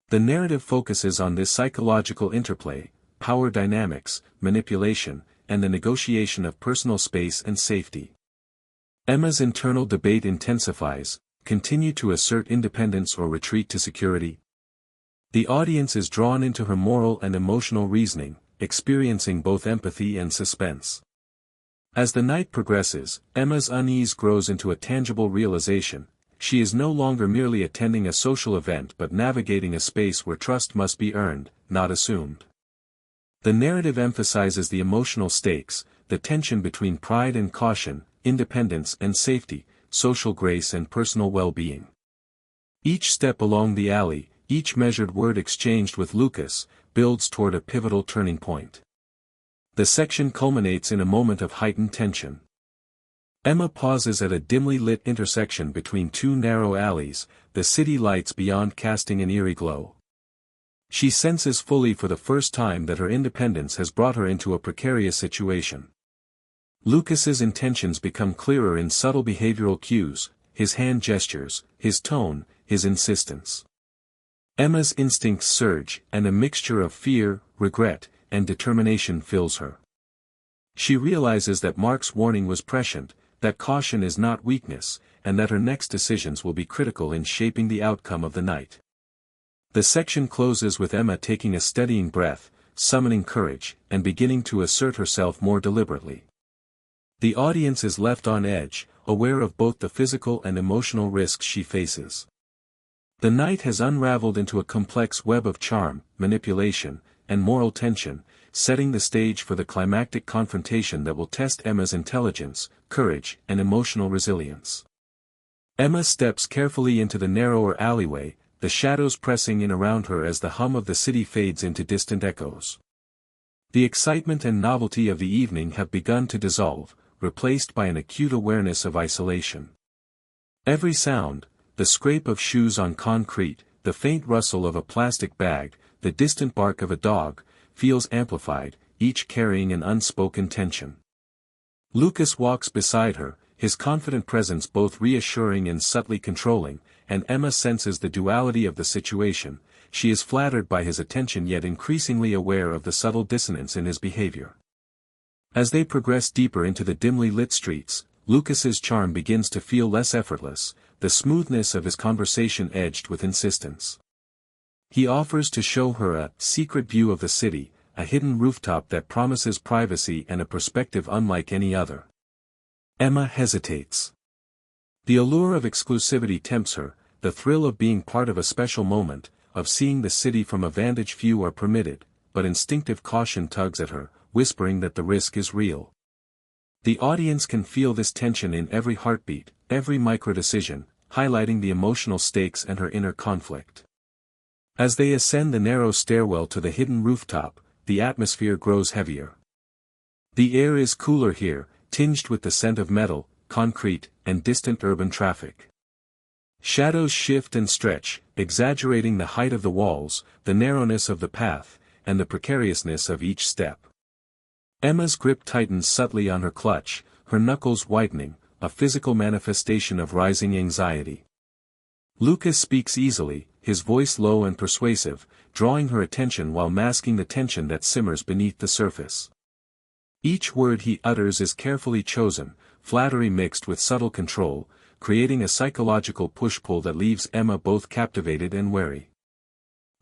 The narrative focuses on this psychological interplay, power dynamics, manipulation, and the negotiation of personal space and safety. Emma's internal debate intensifies: continue to assert independence or retreat to security? The audience is drawn into her moral and emotional reasoning, experiencing both empathy and suspense. As the night progresses, Emma's unease grows into a tangible realization: she is no longer merely attending a social event but navigating a space where trust must be earned, not assumed. The narrative emphasizes the emotional stakes, the tension between pride and caution, independence and safety, social grace and personal well-being. Each step along the alley, each measured word exchanged with Lucas, builds toward a pivotal turning point. The section culminates in a moment of heightened tension. Emma pauses at a dimly lit intersection between two narrow alleys, the city lights beyond casting an eerie glow. She senses fully for the first time that her independence has brought her into a precarious situation. Lucas's intentions become clearer in subtle behavioral cues: his hand gestures, his tone, his insistence. Emma's instincts surge, and a mixture of fear, regret, and determination fills her. She realizes that Mark's warning was prescient, that caution is not weakness, and that her next decisions will be critical in shaping the outcome of the night. The section closes with Emma taking a steadying breath, summoning courage, and beginning to assert herself more deliberately. The audience is left on edge, aware of both the physical and emotional risks she faces. The night has unraveled into a complex web of charm, manipulation, and moral tension, setting the stage for the climactic confrontation that will test Emma's intelligence, courage, and emotional resilience. Emma steps carefully into the narrower alleyway, the shadows pressing in around her as the hum of the city fades into distant echoes. The excitement and novelty of the evening have begun to dissolve, replaced by an acute awareness of isolation. Every sound, the scrape of shoes on concrete, the faint rustle of a plastic bag, the distant bark of a dog, feels amplified, each carrying an unspoken tension. Lucas walks beside her, his confident presence both reassuring and subtly controlling, and Emma senses the duality of the situation. She is flattered by his attention yet increasingly aware of the subtle dissonance in his behavior. As they progress deeper into the dimly lit streets, Lucas's charm begins to feel less effortless, the smoothness of his conversation edged with insistence. He offers to show her a secret view of the city, a hidden rooftop that promises privacy and a perspective unlike any other. Emma hesitates. The allure of exclusivity tempts her, the thrill of being part of a special moment, of seeing the city from a vantage view are permitted, but instinctive caution tugs at her, whispering that the risk is real. The audience can feel this tension in every heartbeat, every microdecision, highlighting the emotional stakes and her inner conflict. As they ascend the narrow stairwell to the hidden rooftop, the atmosphere grows heavier. The air is cooler here, tinged with the scent of metal, concrete, and distant urban traffic. Shadows shift and stretch, exaggerating the height of the walls, the narrowness of the path, and the precariousness of each step. Emma's grip tightens subtly on her clutch, her knuckles whitening, a physical manifestation of rising anxiety. Lucas speaks easily, his voice low and persuasive, drawing her attention while masking the tension that simmers beneath the surface. Each word he utters is carefully chosen, flattery mixed with subtle control, creating a psychological push-pull that leaves Emma both captivated and wary.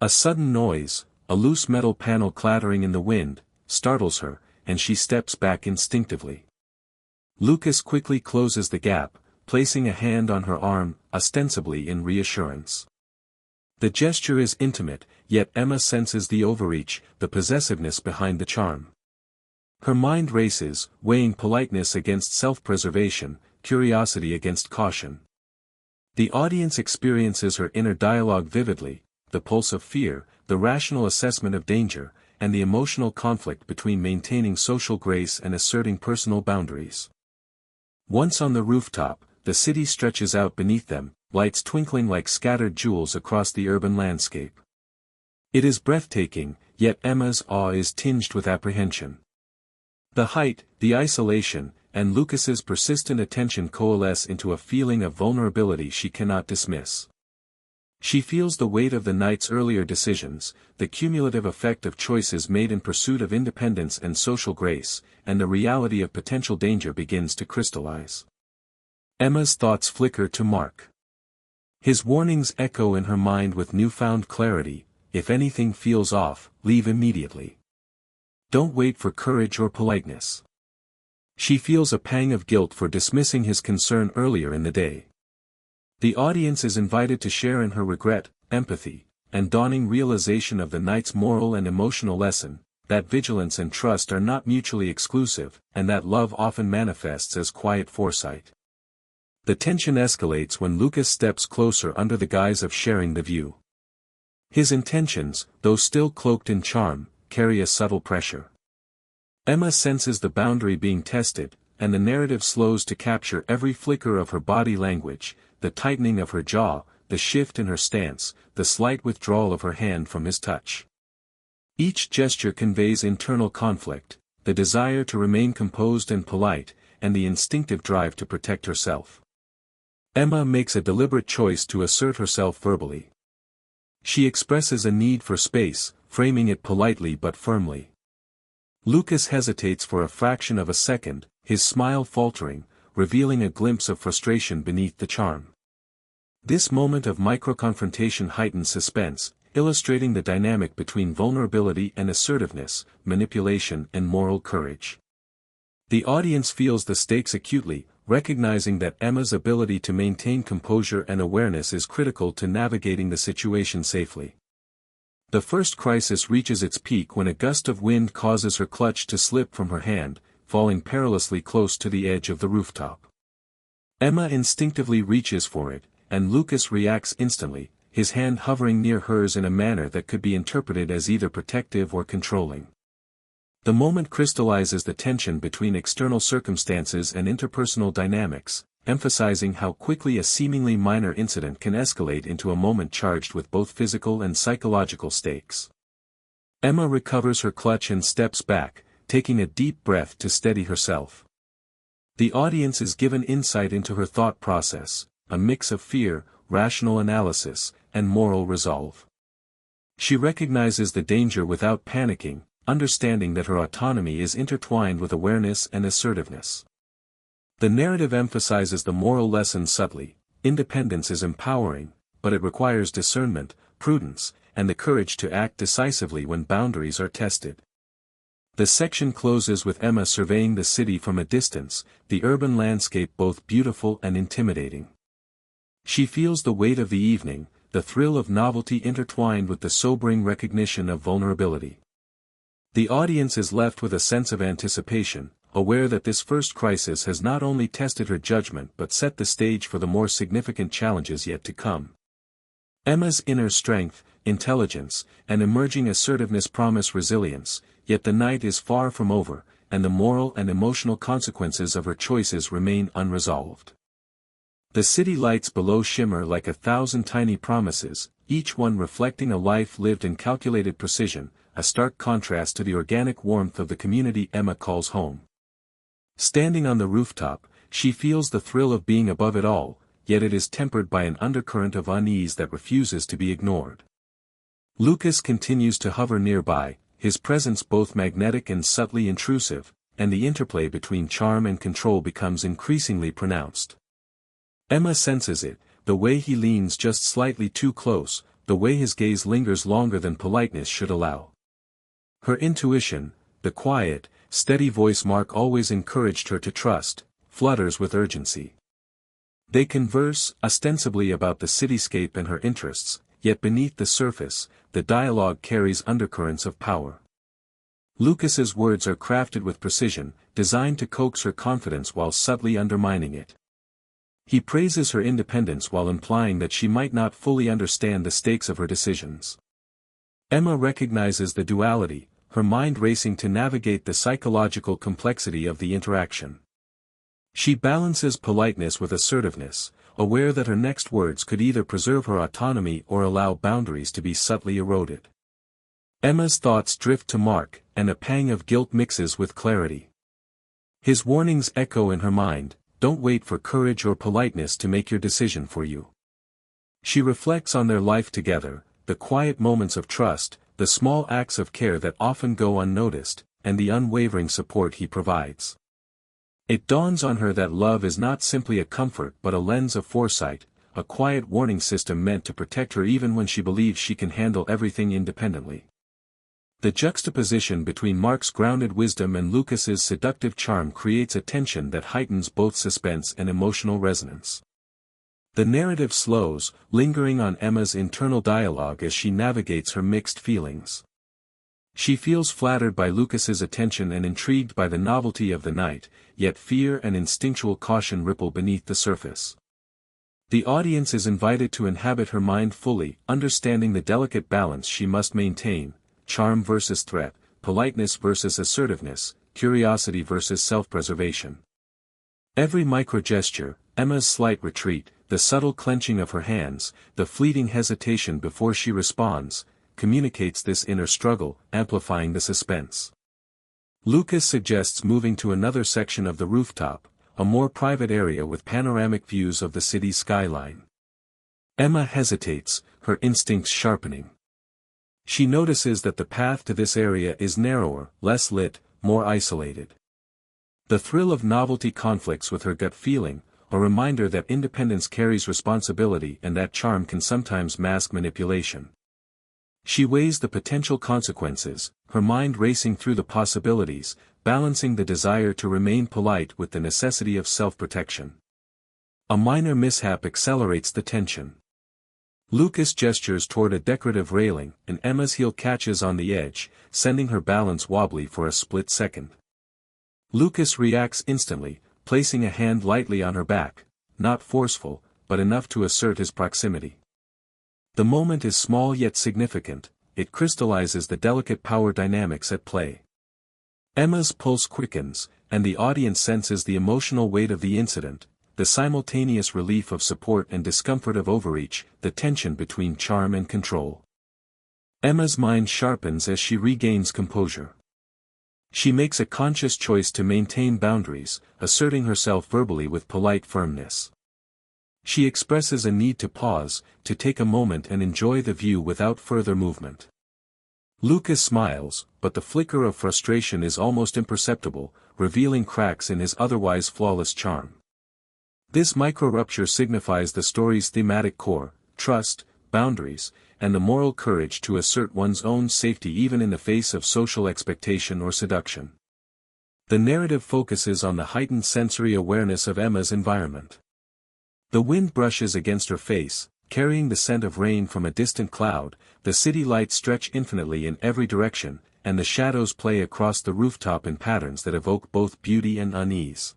A sudden noise, a loose metal panel clattering in the wind, startles her, and she steps back instinctively. Lucas quickly closes the gap, placing a hand on her arm, ostensibly in reassurance. The gesture is intimate, yet Emma senses the overreach, the possessiveness behind the charm. Her mind races, weighing politeness against self-preservation, curiosity against caution. The audience experiences her inner dialogue vividly, the pulse of fear, the rational assessment of danger, and the emotional conflict between maintaining social grace and asserting personal boundaries. Once on the rooftop, the city stretches out beneath them, lights twinkling like scattered jewels across the urban landscape. It is breathtaking, yet Emma's awe is tinged with apprehension. The height, the isolation, and Lucas's persistent attention coalesce into a feeling of vulnerability she cannot dismiss. She feels the weight of the night's earlier decisions, the cumulative effect of choices made in pursuit of independence and social grace, and the reality of potential danger begins to crystallize. Emma's thoughts flicker to Mark. His warnings echo in her mind with newfound clarity: if anything feels off, leave immediately. Don't wait for courage or politeness. She feels a pang of guilt for dismissing his concern earlier in the day. The audience is invited to share in her regret, empathy, and dawning realization of the night's moral and emotional lesson, that vigilance and trust are not mutually exclusive, and that love often manifests as quiet foresight. The tension escalates when Lucas steps closer under the guise of sharing the view. His intentions, though still cloaked in charm, carry a subtle pressure. Emma senses the boundary being tested, and the narrative slows to capture every flicker of her body language, the tightening of her jaw, the shift in her stance, the slight withdrawal of her hand from his touch. Each gesture conveys internal conflict, the desire to remain composed and polite, and the instinctive drive to protect herself. Emma makes a deliberate choice to assert herself verbally. She expresses a need for space, framing it politely but firmly. Lucas hesitates for a fraction of a second, his smile faltering, revealing a glimpse of frustration beneath the charm. This moment of micro-confrontation heightens suspense, illustrating the dynamic between vulnerability and assertiveness, manipulation and moral courage. The audience feels the stakes acutely, recognizing that Emma's ability to maintain composure and awareness is critical to navigating the situation safely. The first crisis reaches its peak when a gust of wind causes her clutch to slip from her hand, falling perilously close to the edge of the rooftop. Emma instinctively reaches for it, and Lucas reacts instantly, his hand hovering near hers in a manner that could be interpreted as either protective or controlling. The moment crystallizes the tension between external circumstances and interpersonal dynamics, emphasizing how quickly a seemingly minor incident can escalate into a moment charged with both physical and psychological stakes. Emma recovers her clutch and steps back, taking a deep breath to steady herself. The audience is given insight into her thought process, a mix of fear, rational analysis, and moral resolve. She recognizes the danger without panicking, understanding that her autonomy is intertwined with awareness and assertiveness. The narrative emphasizes the moral lesson subtly: independence is empowering, but it requires discernment, prudence, and the courage to act decisively when boundaries are tested. The section closes with Emma surveying the city from a distance, the urban landscape both beautiful and intimidating. She feels the weight of the evening, the thrill of novelty intertwined with the sobering recognition of vulnerability. The audience is left with a sense of anticipation, aware that this first crisis has not only tested her judgment but set the stage for the more significant challenges yet to come. Emma's inner strength, intelligence, and emerging assertiveness promise resilience, yet the night is far from over, and the moral and emotional consequences of her choices remain unresolved. The city lights below shimmer like 1,000 tiny promises, each one reflecting a life lived in calculated precision, a stark contrast to the organic warmth of the community Emma calls home. Standing on the rooftop, she feels the thrill of being above it all, yet it is tempered by an undercurrent of unease that refuses to be ignored. Lucas continues to hover nearby, his presence both magnetic and subtly intrusive, and the interplay between charm and control becomes increasingly pronounced. Emma senses it, the way he leans just slightly too close, the way his gaze lingers longer than politeness should allow. Her intuition, the quiet, steady voice Mark always encouraged her to trust, flutters with urgency. They converse, ostensibly about the cityscape and her interests, yet beneath the surface, the dialogue carries undercurrents of power. Lucas's words are crafted with precision, designed to coax her confidence while subtly undermining it. He praises her independence while implying that she might not fully understand the stakes of her decisions. Emma recognizes the duality, her mind racing to navigate the psychological complexity of the interaction. She balances politeness with assertiveness, aware that her next words could either preserve her autonomy or allow boundaries to be subtly eroded. Emma's thoughts drift to Mark, and a pang of guilt mixes with clarity. His warnings echo in her mind, "Don't wait for courage or politeness to make your decision for you." She reflects on their life together, the quiet moments of trust, the small acts of care that often go unnoticed, and the unwavering support he provides. It dawns on her that love is not simply a comfort but a lens of foresight, a quiet warning system meant to protect her even when she believes she can handle everything independently. The juxtaposition between Mark's grounded wisdom and Lucas's seductive charm creates a tension that heightens both suspense and emotional resonance. The narrative slows, lingering on Emma's internal dialogue as she navigates her mixed feelings. She feels flattered by Lucas's attention and intrigued by the novelty of the night, yet fear and instinctual caution ripple beneath the surface. The audience is invited to inhabit her mind fully, understanding the delicate balance she must maintain, charm versus threat, politeness versus assertiveness, curiosity versus self-preservation. Every micro-gesture, Emma's slight retreat, the subtle clenching of her hands, the fleeting hesitation before she responds, communicates this inner struggle, amplifying the suspense. Lucas suggests moving to another section of the rooftop, a more private area with panoramic views of the city's skyline. Emma hesitates, her instincts sharpening. She notices that the path to this area is narrower, less lit, more isolated. The thrill of novelty conflicts with her gut feeling, a reminder that independence carries responsibility and that charm can sometimes mask manipulation. She weighs the potential consequences, her mind racing through the possibilities, balancing the desire to remain polite with the necessity of self-protection. A minor mishap accelerates the tension. Lucas gestures toward a decorative railing, and Emma's heel catches on the edge, sending her balance wobbly for a split second. Lucas reacts instantly, placing a hand lightly on her back, not forceful, but enough to assert his proximity. The moment is small yet significant, it crystallizes the delicate power dynamics at play. Emma's pulse quickens, and the audience senses the emotional weight of the incident, the simultaneous relief of support and discomfort of overreach, the tension between charm and control. Emma's mind sharpens as she regains composure. She makes a conscious choice to maintain boundaries, asserting herself verbally with polite firmness. She expresses a need to pause, to take a moment and enjoy the view without further movement. Lucas smiles, but the flicker of frustration is almost imperceptible, revealing cracks in his otherwise flawless charm. This micro-rupture signifies the story's thematic core, trust, boundaries, and the moral courage to assert one's own safety even in the face of social expectation or seduction. The narrative focuses on the heightened sensory awareness of Emma's environment. The wind brushes against her face, carrying the scent of rain from a distant cloud, the city lights stretch infinitely in every direction, and the shadows play across the rooftop in patterns that evoke both beauty and unease.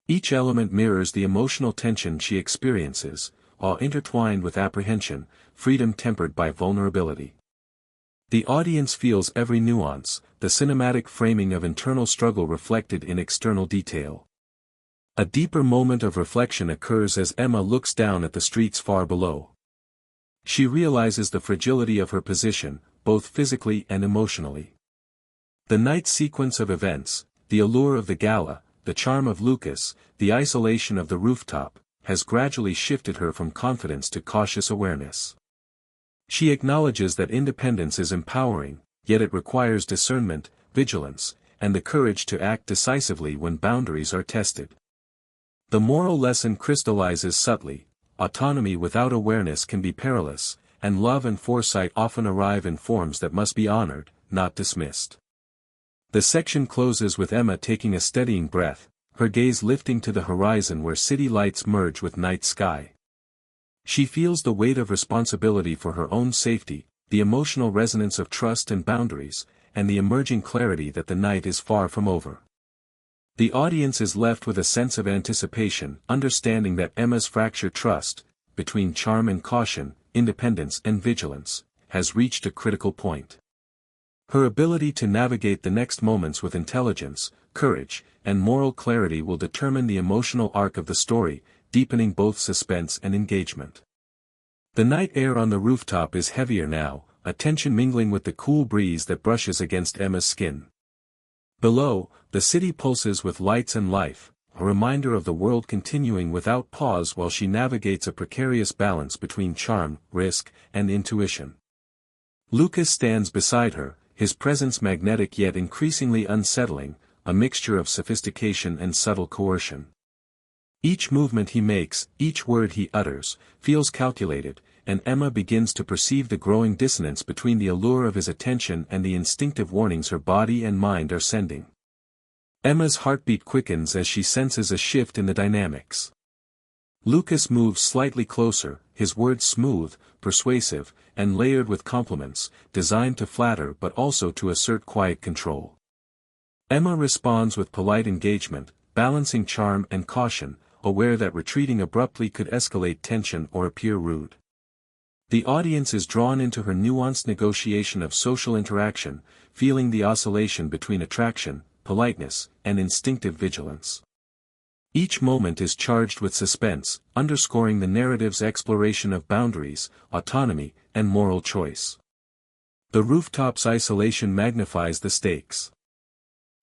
Each element mirrors the emotional tension she experiences, while intertwined with apprehension, freedom tempered by vulnerability. The audience feels every nuance, the cinematic framing of internal struggle reflected in external detail. A deeper moment of reflection occurs as Emma looks down at the streets far below. She realizes the fragility of her position, both physically and emotionally. The night sequence of events, the allure of the gala, the charm of Lucas, the isolation of the rooftop, has gradually shifted her from confidence to cautious awareness. She acknowledges that independence is empowering, yet it requires discernment, vigilance, and the courage to act decisively when boundaries are tested. The moral lesson crystallizes subtly: autonomy without awareness can be perilous, and love and foresight often arrive in forms that must be honored, not dismissed. The section closes with Emma taking a steadying breath, her gaze lifting to the horizon where city lights merge with night sky. She feels the weight of responsibility for her own safety, the emotional resonance of trust and boundaries, and the emerging clarity that the night is far from over. The audience is left with a sense of anticipation, understanding that Emma's fractured trust, between charm and caution, independence and vigilance, has reached a critical point. Her ability to navigate the next moments with intelligence, courage, and moral clarity will determine the emotional arc of the story, deepening both suspense and engagement. The night air on the rooftop is heavier now, a tension mingling with the cool breeze that brushes against Emma's skin. Below, the city pulses with lights and life, a reminder of the world continuing without pause while she navigates a precarious balance between charm, risk, and intuition. Lucas stands beside her, his presence magnetic yet increasingly unsettling, a mixture of sophistication and subtle coercion. Each movement he makes, each word he utters, feels calculated, and Emma begins to perceive the growing dissonance between the allure of his attention and the instinctive warnings her body and mind are sending. Emma's heartbeat quickens as she senses a shift in the dynamics. Lucas moves slightly closer, his words smooth, persuasive, and layered with compliments, designed to flatter but also to assert quiet control. Emma responds with polite engagement, balancing charm and caution, aware that retreating abruptly could escalate tension or appear rude. The audience is drawn into her nuanced negotiation of social interaction, feeling the oscillation between attraction, politeness, and instinctive vigilance. Each moment is charged with suspense, underscoring the narrative's exploration of boundaries, autonomy, and moral choice. The rooftop's isolation magnifies the stakes.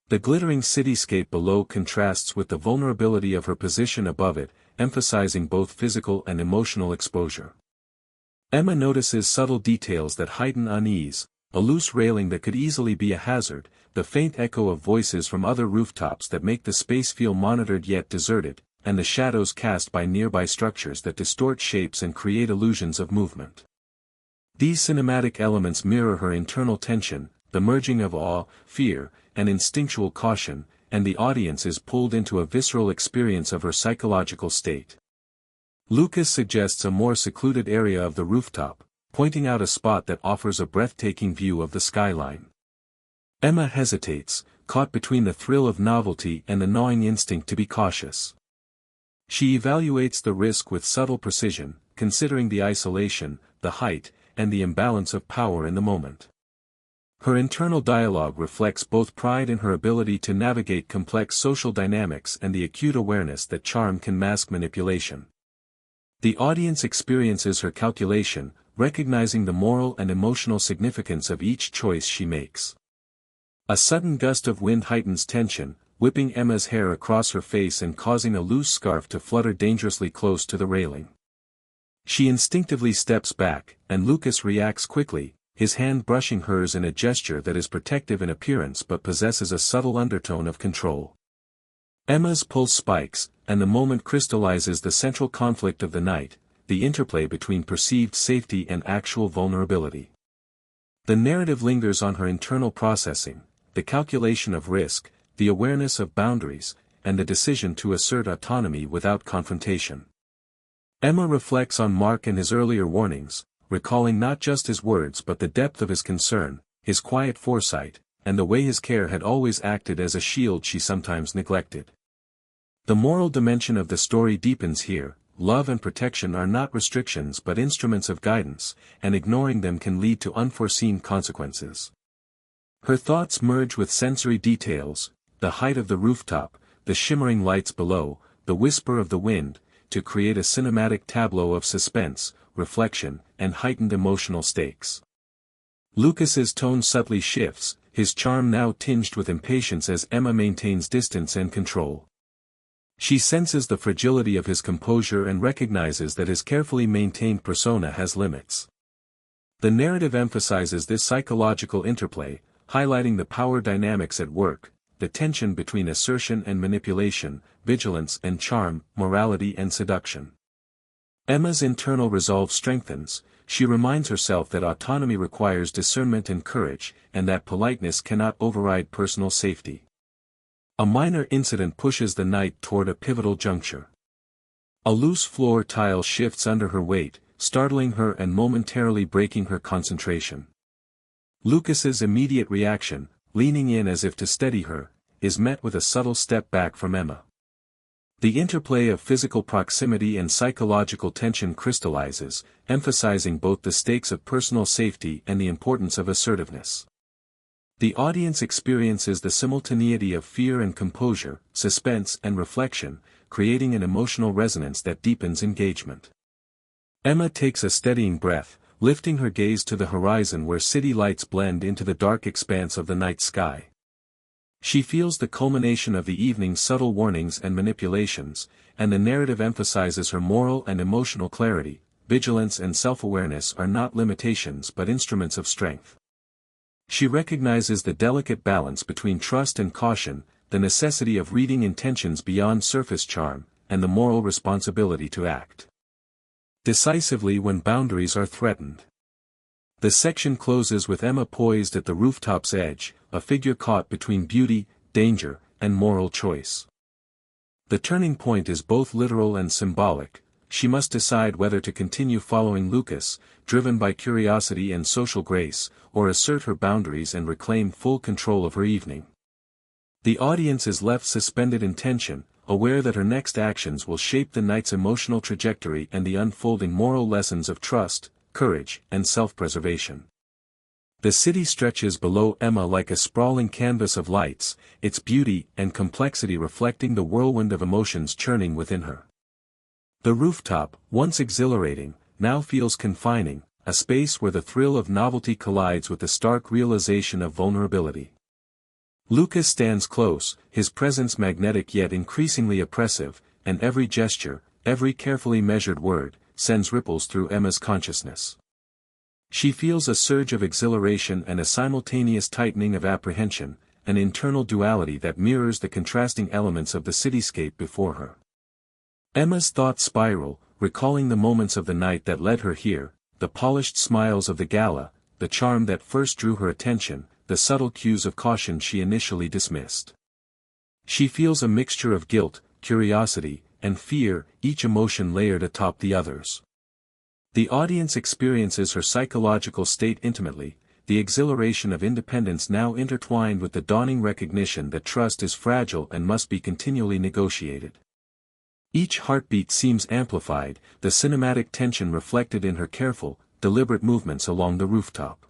The glittering cityscape below contrasts with the vulnerability of her position above it, emphasizing both physical and emotional exposure. Emma notices subtle details that heighten unease, a loose railing that could easily be a hazard, the faint echo of voices from other rooftops that make the space feel monitored yet deserted, and the shadows cast by nearby structures that distort shapes and create illusions of movement. These cinematic elements mirror her internal tension, the merging of awe, fear, and instinctual caution, and the audience is pulled into a visceral experience of her psychological state. Lucas suggests a more secluded area of the rooftop, pointing out a spot that offers a breathtaking view of the skyline. Emma hesitates, caught between the thrill of novelty and the gnawing instinct to be cautious. She evaluates the risk with subtle precision, considering the isolation, the height, and the imbalance of power in the moment. Her internal dialogue reflects both pride in her ability to navigate complex social dynamics and the acute awareness that charm can mask manipulation. The audience experiences her calculation, recognizing the moral and emotional significance of each choice she makes. A sudden gust of wind heightens tension, whipping Emma's hair across her face and causing a loose scarf to flutter dangerously close to the railing. She instinctively steps back, and Lucas reacts quickly, his hand brushing hers in a gesture that is protective in appearance but possesses a subtle undertone of control. Emma's pulse spikes, and the moment crystallizes the central conflict of the night, the interplay between perceived safety and actual vulnerability. The narrative lingers on her internal processing, the calculation of risk, the awareness of boundaries, and the decision to assert autonomy without confrontation. Emma reflects on Mark and his earlier warnings, recalling not just his words but the depth of his concern, his quiet foresight, and the way his care had always acted as a shield she sometimes neglected. The moral dimension of the story deepens here. Love and protection are not restrictions but instruments of guidance, and ignoring them can lead to unforeseen consequences. Her thoughts merge with sensory details, the height of the rooftop, the shimmering lights below, the whisper of the wind, to create a cinematic tableau of suspense, reflection, and heightened emotional stakes. Lucas's tone subtly shifts, his charm now tinged with impatience as Emma maintains distance and control. She senses the fragility of his composure and recognizes that his carefully maintained persona has limits. The narrative emphasizes this psychological interplay, highlighting the power dynamics at work, the tension between assertion and manipulation, vigilance and charm, morality and seduction. Emma's internal resolve strengthens. She reminds herself that autonomy requires discernment and courage, and that politeness cannot override personal safety. A minor incident pushes the knight toward a pivotal juncture. A loose floor tile shifts under her weight, startling her and momentarily breaking her concentration. Lucas's immediate reaction, leaning in as if to steady her, is met with a subtle step back from Emma. The interplay of physical proximity and psychological tension crystallizes, emphasizing both the stakes of personal safety and the importance of assertiveness. The audience experiences the simultaneity of fear and composure, suspense and reflection, creating an emotional resonance that deepens engagement. Emma takes a steadying breath, lifting her gaze to the horizon where city lights blend into the dark expanse of the night sky. She feels the culmination of the evening's subtle warnings and manipulations, and the narrative emphasizes her moral and emotional clarity. Vigilance and self-awareness are not limitations but instruments of strength. She recognizes the delicate balance between trust and caution, the necessity of reading intentions beyond surface charm, and the moral responsibility to act decisively when boundaries are threatened. The section closes with Emma poised at the rooftop's edge, a figure caught between beauty, danger, and moral choice. The turning point is both literal and symbolic. She must decide whether to continue following Lucas, driven by curiosity and social grace, or assert her boundaries and reclaim full control of her evening. The audience is left suspended in tension, aware that her next actions will shape the night's emotional trajectory and the unfolding moral lessons of trust, courage, and self-preservation. The city stretches below Emma like a sprawling canvas of lights, its beauty and complexity reflecting the whirlwind of emotions churning within her. The rooftop, once exhilarating, now feels confining, a space where the thrill of novelty collides with the stark realization of vulnerability. Lucas stands close, his presence magnetic yet increasingly oppressive, and every gesture, every carefully measured word, sends ripples through Emma's consciousness. She feels a surge of exhilaration and a simultaneous tightening of apprehension, an internal duality that mirrors the contrasting elements of the cityscape before her. Emma's thoughts spiral, recalling the moments of the night that led her here, the polished smiles of the gala, the charm that first drew her attention, the subtle cues of caution she initially dismissed. She feels a mixture of guilt, curiosity, and fear, each emotion layered atop the others. The audience experiences her psychological state intimately, the exhilaration of independence now intertwined with the dawning recognition that trust is fragile and must be continually negotiated. Each heartbeat seems amplified, the cinematic tension reflected in her careful, deliberate movements along the rooftop.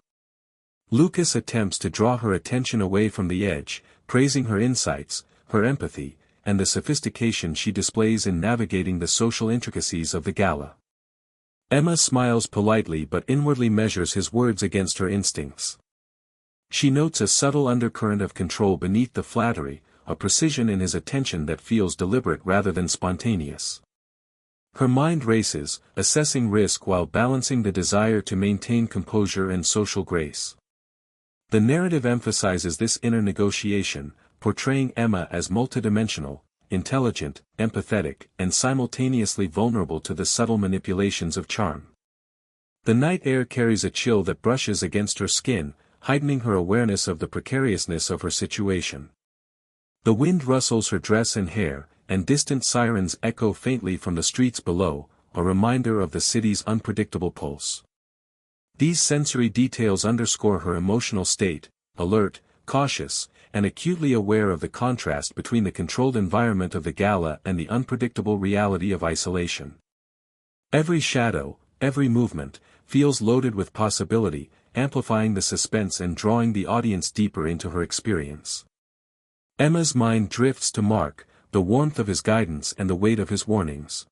Lucas attempts to draw her attention away from the edge, praising her insights, her empathy, and the sophistication she displays in navigating the social intricacies of the gala. Emma smiles politely but inwardly measures his words against her instincts. She notes a subtle undercurrent of control beneath the flattery, a precision in his attention that feels deliberate rather than spontaneous. Her mind races, assessing risk while balancing the desire to maintain composure and social grace. The narrative emphasizes this inner negotiation, portraying Emma as multidimensional, intelligent, empathetic, and simultaneously vulnerable to the subtle manipulations of charm. The night air carries a chill that brushes against her skin, heightening her awareness of the precariousness of her situation. The wind rustles her dress and hair, and distant sirens echo faintly from the streets below, a reminder of the city's unpredictable pulse. These sensory details underscore her emotional state, alert, cautious, and acutely aware of the contrast between the controlled environment of the gala and the unpredictable reality of isolation. Every shadow, every movement, feels loaded with possibility, amplifying the suspense and drawing the audience deeper into her experience. Emma's mind drifts to Mark, the warmth of his guidance and the weight of his warnings.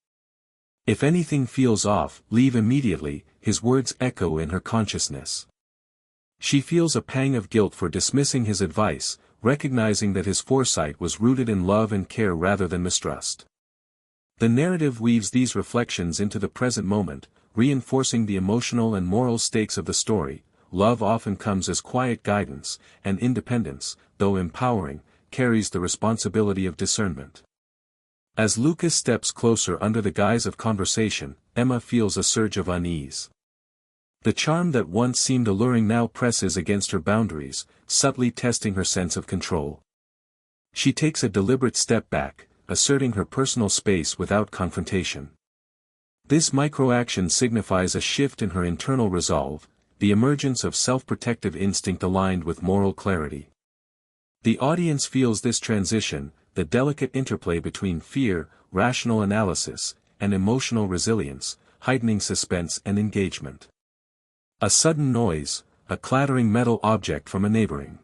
If anything feels off, leave immediately, his words echo in her consciousness. She feels a pang of guilt for dismissing his advice, recognizing that his foresight was rooted in love and care rather than mistrust. The narrative weaves these reflections into the present moment, reinforcing the emotional and moral stakes of the story. Love often comes as quiet guidance, and independence, though empowering, carries the responsibility of discernment. As Lucas steps closer under the guise of conversation, Emma feels a surge of unease. The charm that once seemed alluring now presses against her boundaries, subtly testing her sense of control. She takes a deliberate step back, asserting her personal space without confrontation. This microaction signifies a shift in her internal resolve, the emergence of self-protective instinct aligned with moral clarity. The audience feels this transition, the delicate interplay between fear, rational analysis, and emotional resilience, heightening suspense and engagement. A sudden noise, a clattering metal object from a neighboring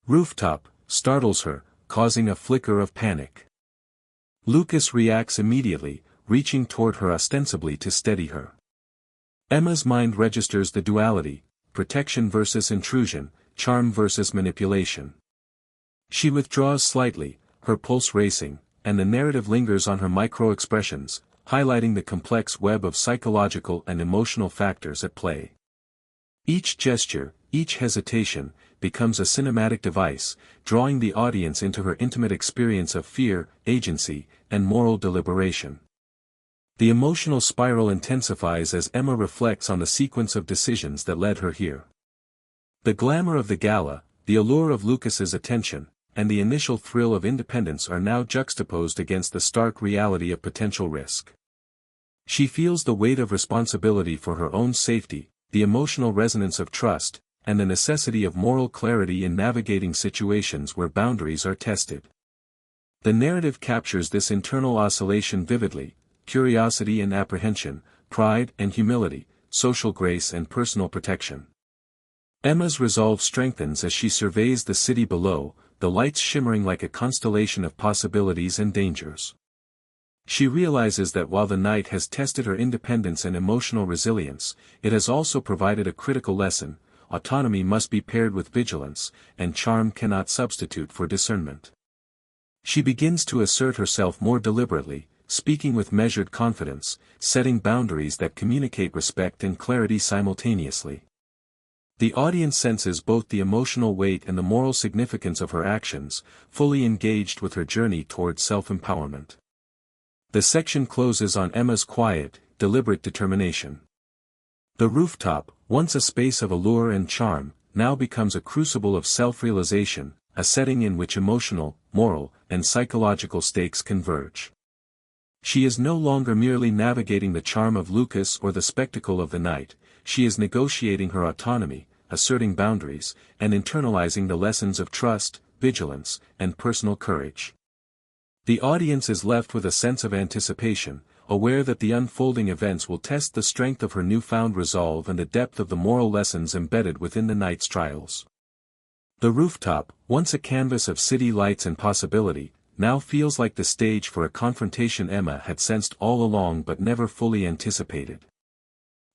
rooftop, startles her, causing a flicker of panic. Lucas reacts immediately, reaching toward her ostensibly to steady her. Emma's mind registers the duality, protection versus intrusion, charm versus manipulation. She withdraws slightly, her pulse racing, and the narrative lingers on her micro-expressions, highlighting the complex web of psychological and emotional factors at play. Each gesture, each hesitation, becomes a cinematic device, drawing the audience into her intimate experience of fear, agency, and moral deliberation. The emotional spiral intensifies as Emma reflects on the sequence of decisions that led her here. The glamour of the gala, the allure of Lucas's attention, and the initial thrill of independence are now juxtaposed against the stark reality of potential risk. She feels the weight of responsibility for her own safety, the emotional resonance of trust, and the necessity of moral clarity in navigating situations where boundaries are tested. The narrative captures this internal oscillation vividly: curiosity and apprehension, pride and humility, social grace and personal protection. Emma's resolve strengthens as she surveys the city below, the lights shimmering like a constellation of possibilities and dangers. She realizes that while the night has tested her independence and emotional resilience, it has also provided a critical lesson: autonomy must be paired with vigilance, and charm cannot substitute for discernment. She begins to assert herself more deliberately, speaking with measured confidence, setting boundaries that communicate respect and clarity simultaneously. The audience senses both the emotional weight and the moral significance of her actions, fully engaged with her journey toward self-empowerment. The section closes on Emma's quiet, deliberate determination. The rooftop, once a space of allure and charm, now becomes a crucible of self-realization, a setting in which emotional, moral, and psychological stakes converge. She is no longer merely navigating the charm of Lucas or the spectacle of the night, she is negotiating her autonomy, asserting boundaries, and internalizing the lessons of trust, vigilance, and personal courage. The audience is left with a sense of anticipation, aware that the unfolding events will test the strength of her newfound resolve and the depth of the moral lessons embedded within the night's trials. The rooftop, once a canvas of city lights and possibility, now feels like the stage for a confrontation Emma had sensed all along but never fully anticipated.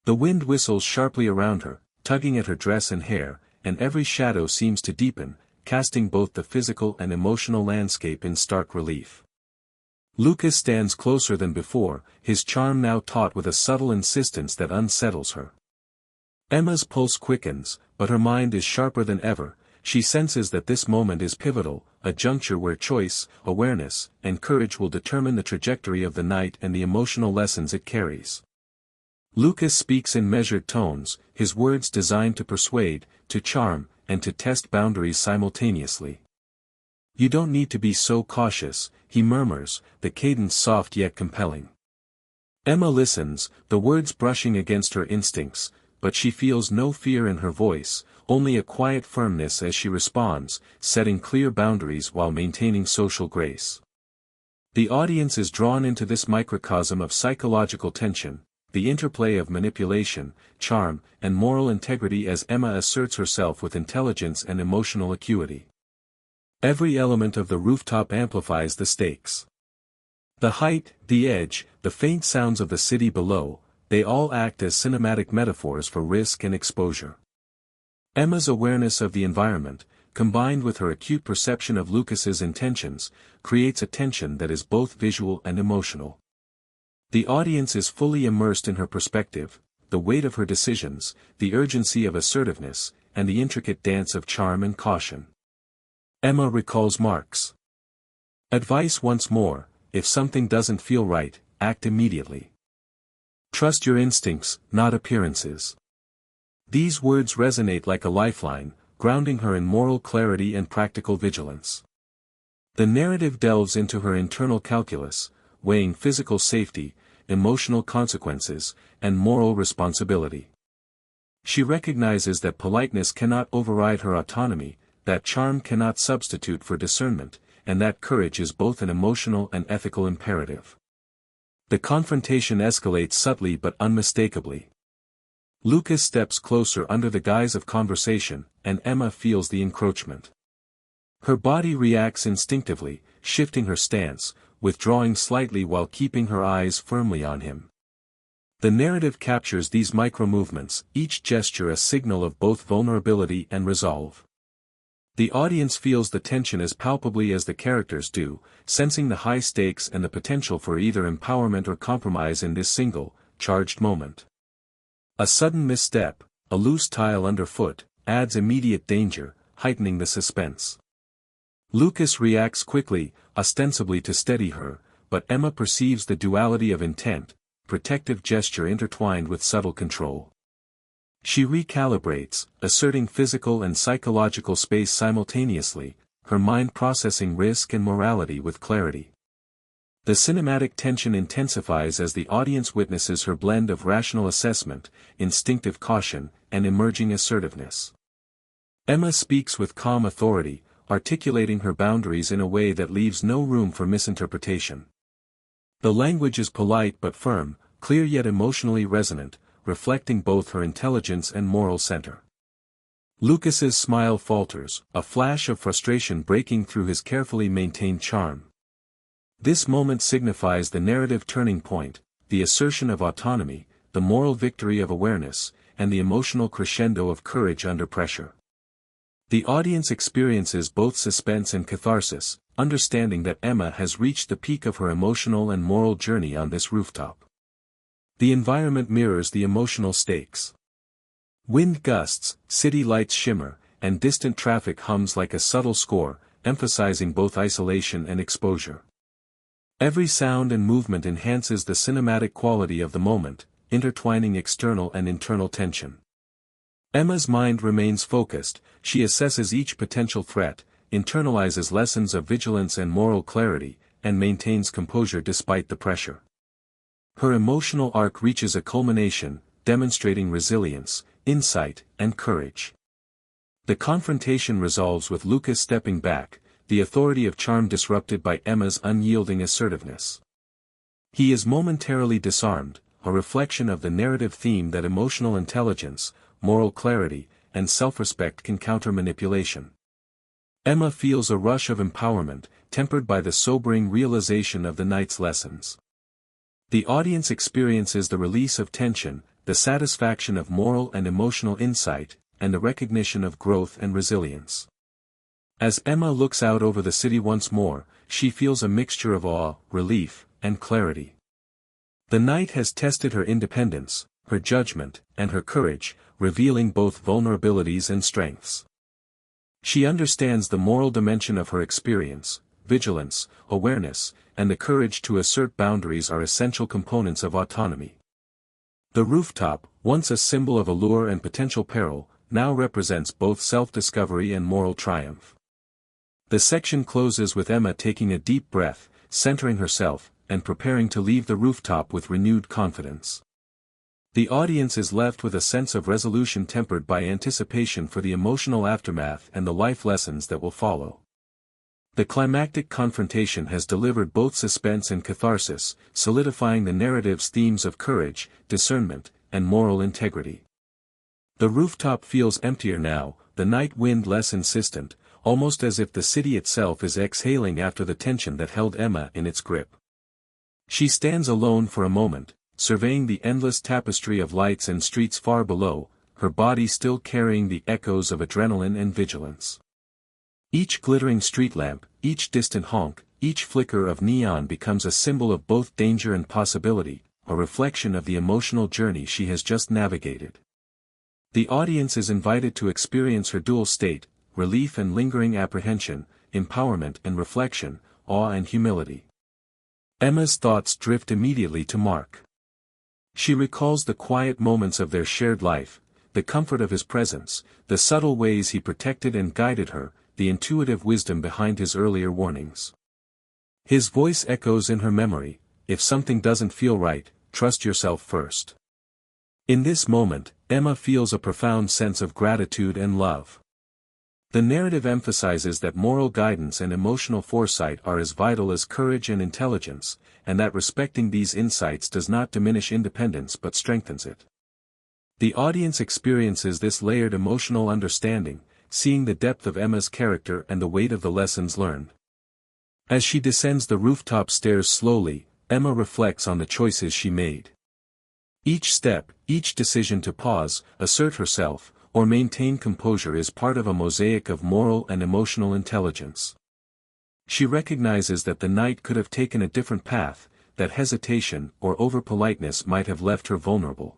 The wind whistles sharply around her, tugging at her dress and hair, and every shadow seems to deepen, casting both the physical and emotional landscape in stark relief. Lucas stands closer than before, his charm now taut with a subtle insistence that unsettles her. Emma's pulse quickens, but her mind is sharper than ever. She senses that this moment is pivotal, a juncture where choice, awareness, and courage will determine the trajectory of the night and the emotional lessons it carries. Lucas speaks in measured tones, his words designed to persuade, to charm, and to test boundaries simultaneously. "You don't need to be so cautious," he murmurs, the cadence soft yet compelling. Emma listens, the words brushing against her instincts, but she feels no fear in her voice, only a quiet firmness as she responds, setting clear boundaries while maintaining social grace. The audience is drawn into this microcosm of psychological tension, the interplay of manipulation, charm, and moral integrity as Emma asserts herself with intelligence and emotional acuity. Every element of the rooftop amplifies the stakes. The height, the edge, the faint sounds of the city below, they all act as cinematic metaphors for risk and exposure. Emma's awareness of the environment, combined with her acute perception of Lucas's intentions, creates a tension that is both visual and emotional. The audience is fully immersed in her perspective, the weight of her decisions, the urgency of assertiveness, and the intricate dance of charm and caution. Emma recalls Mark's advice once more: if something doesn't feel right, act immediately. Trust your instincts, not appearances. These words resonate like a lifeline, grounding her in moral clarity and practical vigilance. The narrative delves into her internal calculus, weighing physical safety, emotional consequences, and moral responsibility. She recognizes that politeness cannot override her autonomy, that charm cannot substitute for discernment, and that courage is both an emotional and ethical imperative. The confrontation escalates subtly but unmistakably. Lucas steps closer under the guise of conversation, and Emma feels the encroachment. Her body reacts instinctively, shifting her stance, withdrawing slightly while keeping her eyes firmly on him. The narrative captures these micro-movements, each gesture a signal of both vulnerability and resolve. The audience feels the tension as palpably as the characters do, sensing the high stakes and the potential for either empowerment or compromise in this single, charged moment. A sudden misstep, a loose tile underfoot, adds immediate danger, heightening the suspense. Lucas reacts quickly, ostensibly to steady her, but Emma perceives the duality of intent, protective gesture intertwined with subtle control. She recalibrates, asserting physical and psychological space simultaneously, her mind processing risk and morality with clarity. The cinematic tension intensifies as the audience witnesses her blend of rational assessment, instinctive caution, and emerging assertiveness. Emma speaks with calm authority, articulating her boundaries in a way that leaves no room for misinterpretation. The language is polite but firm, clear yet emotionally resonant, reflecting both her intelligence and moral center. Lucas's smile falters, a flash of frustration breaking through his carefully maintained charm. This moment signifies the narrative turning point, the assertion of autonomy, the moral victory of awareness, and the emotional crescendo of courage under pressure. The audience experiences both suspense and catharsis, understanding that Emma has reached the peak of her emotional and moral journey on this rooftop. The environment mirrors the emotional stakes. Wind gusts, city lights shimmer, and distant traffic hums like a subtle score, emphasizing both isolation and exposure. Every sound and movement enhances the cinematic quality of the moment, intertwining external and internal tension. Emma's mind remains focused, she assesses each potential threat, internalizes lessons of vigilance and moral clarity, and maintains composure despite the pressure. Her emotional arc reaches a culmination, demonstrating resilience, insight, and courage. The confrontation resolves with Lucas stepping back, the authority of charm disrupted by Emma's unyielding assertiveness. He is momentarily disarmed, a reflection of the narrative theme that emotional intelligence, moral clarity, and self-respect can counter manipulation. Emma feels a rush of empowerment, tempered by the sobering realization of the night's lessons. The audience experiences the release of tension, the satisfaction of moral and emotional insight, and the recognition of growth and resilience. As Emma looks out over the city once more, she feels a mixture of awe, relief, and clarity. The night has tested her independence, her judgment, and her courage, revealing both vulnerabilities and strengths. She understands the moral dimension of her experience. Vigilance, awareness, and the courage to assert boundaries are essential components of autonomy. The rooftop, once a symbol of allure and potential peril, now represents both self-discovery and moral triumph. The section closes with Emma taking a deep breath, centering herself, and preparing to leave the rooftop with renewed confidence. The audience is left with a sense of resolution tempered by anticipation for the emotional aftermath and the life lessons that will follow. The climactic confrontation has delivered both suspense and catharsis, solidifying the narrative's themes of courage, discernment, and moral integrity. The rooftop feels emptier now, the night wind less insistent, almost as if the city itself is exhaling after the tension that held Emma in its grip. She stands alone for a moment, surveying the endless tapestry of lights and streets far below, her body still carrying the echoes of adrenaline and vigilance. Each glittering street lamp, each distant honk, each flicker of neon becomes a symbol of both danger and possibility, a reflection of the emotional journey she has just navigated. The audience is invited to experience her dual state, relief and lingering apprehension, empowerment and reflection, awe and humility. Emma's thoughts drift immediately to Mark. She recalls the quiet moments of their shared life, the comfort of his presence, the subtle ways he protected and guided her, the intuitive wisdom behind his earlier warnings. His voice echoes in her memory, "If something doesn't feel right, trust yourself first." In this moment, Emma feels a profound sense of gratitude and love. The narrative emphasizes that moral guidance and emotional foresight are as vital as courage and intelligence, and that respecting these insights does not diminish independence but strengthens it. The audience experiences this layered emotional understanding, seeing the depth of Emma's character and the weight of the lessons learned. As she descends the rooftop stairs slowly, Emma reflects on the choices she made. Each step, each decision to pause, assert herself, or maintain composure is part of a mosaic of moral and emotional intelligence. She recognizes that the night could have taken a different path, that hesitation or over-politeness might have left her vulnerable.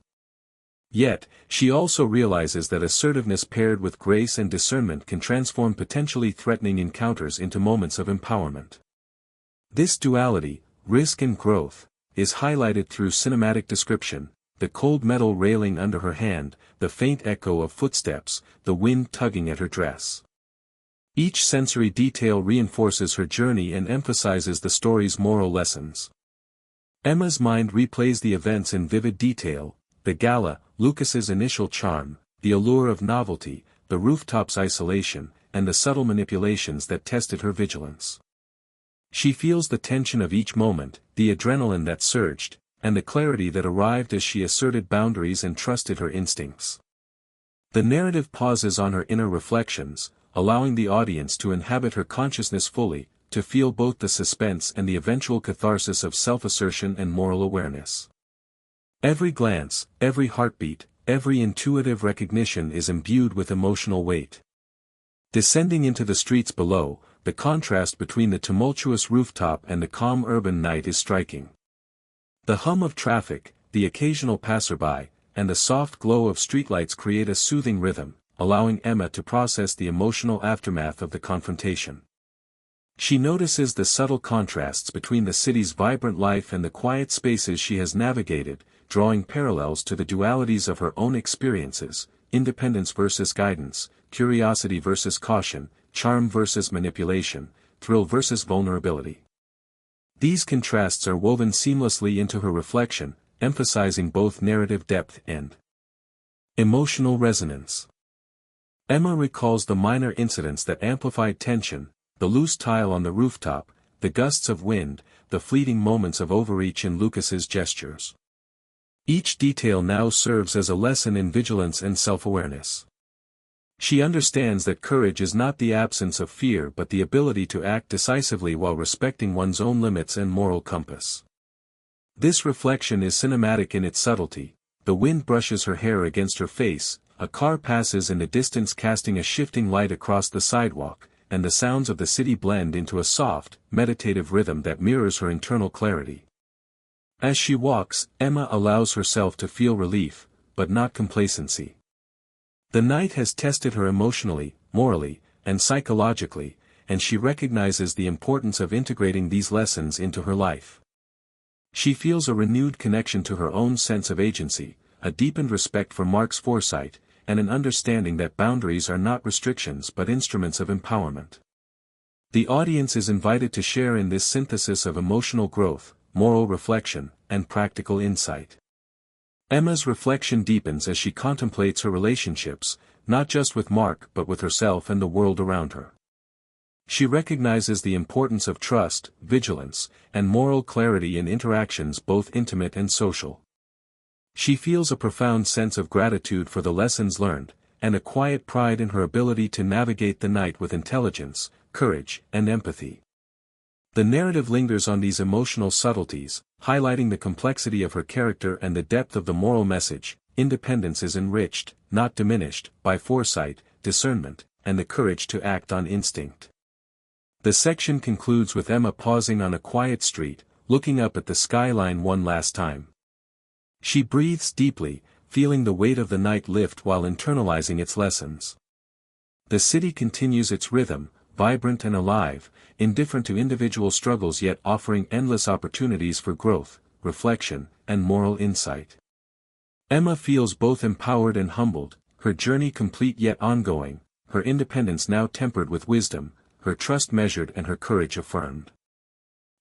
Yet, she also realizes that assertiveness paired with grace and discernment can transform potentially threatening encounters into moments of empowerment. This duality, risk and growth, is highlighted through cinematic description: the cold metal railing under her hand, the faint echo of footsteps, the wind tugging at her dress. Each sensory detail reinforces her journey and emphasizes the story's moral lessons. Emma's mind replays the events in vivid detail: the gala, Lucas's initial charm, the allure of novelty, the rooftop's isolation, and the subtle manipulations that tested her vigilance. She feels the tension of each moment, the adrenaline that surged, and the clarity that arrived as she asserted boundaries and trusted her instincts. The narrative pauses on her inner reflections, allowing the audience to inhabit her consciousness fully, to feel both the suspense and the eventual catharsis of self-assertion and moral awareness. Every glance, every heartbeat, every intuitive recognition is imbued with emotional weight. Descending into the streets below, the contrast between the tumultuous rooftop and the calm urban night is striking. The hum of traffic, the occasional passerby, and the soft glow of streetlights create a soothing rhythm, allowing Emma to process the emotional aftermath of the confrontation. She notices the subtle contrasts between the city's vibrant life and the quiet spaces she has navigated, drawing parallels to the dualities of her own experiences: independence versus guidance, curiosity versus caution, charm versus manipulation, thrill versus vulnerability. These contrasts are woven seamlessly into her reflection, emphasizing both narrative depth and emotional resonance. Emma recalls the minor incidents that amplified tension: the loose tile on the rooftop, the gusts of wind, the fleeting moments of overreach in Lucas's gestures. Each detail now serves as a lesson in vigilance and self-awareness. She understands that courage is not the absence of fear but the ability to act decisively while respecting one's own limits and moral compass. This reflection is cinematic in its subtlety: the wind brushes her hair against her face, a car passes in the distance casting a shifting light across the sidewalk, and the sounds of the city blend into a soft, meditative rhythm that mirrors her internal clarity. As she walks, Emma allows herself to feel relief, but not complacency. The night has tested her emotionally, morally, and psychologically, and she recognizes the importance of integrating these lessons into her life. She feels a renewed connection to her own sense of agency, a deepened respect for Mark's foresight, and an understanding that boundaries are not restrictions but instruments of empowerment. The audience is invited to share in this synthesis of emotional growth, moral reflection, and practical insight. Emma's reflection deepens as she contemplates her relationships, not just with Mark but with herself and the world around her. She recognizes the importance of trust, vigilance, and moral clarity in interactions both intimate and social. She feels a profound sense of gratitude for the lessons learned, and a quiet pride in her ability to navigate the night with intelligence, courage, and empathy. The narrative lingers on these emotional subtleties, highlighting the complexity of her character and the depth of the moral message. Independence is enriched, not diminished, by foresight, discernment, and the courage to act on instinct. The section concludes with Emma pausing on a quiet street, looking up at the skyline one last time. She breathes deeply, feeling the weight of the night lift while internalizing its lessons. The city continues its rhythm, vibrant and alive, indifferent to individual struggles yet offering endless opportunities for growth, reflection, and moral insight. Emma feels both empowered and humbled, her journey complete yet ongoing, her independence now tempered with wisdom, her trust measured and her courage affirmed.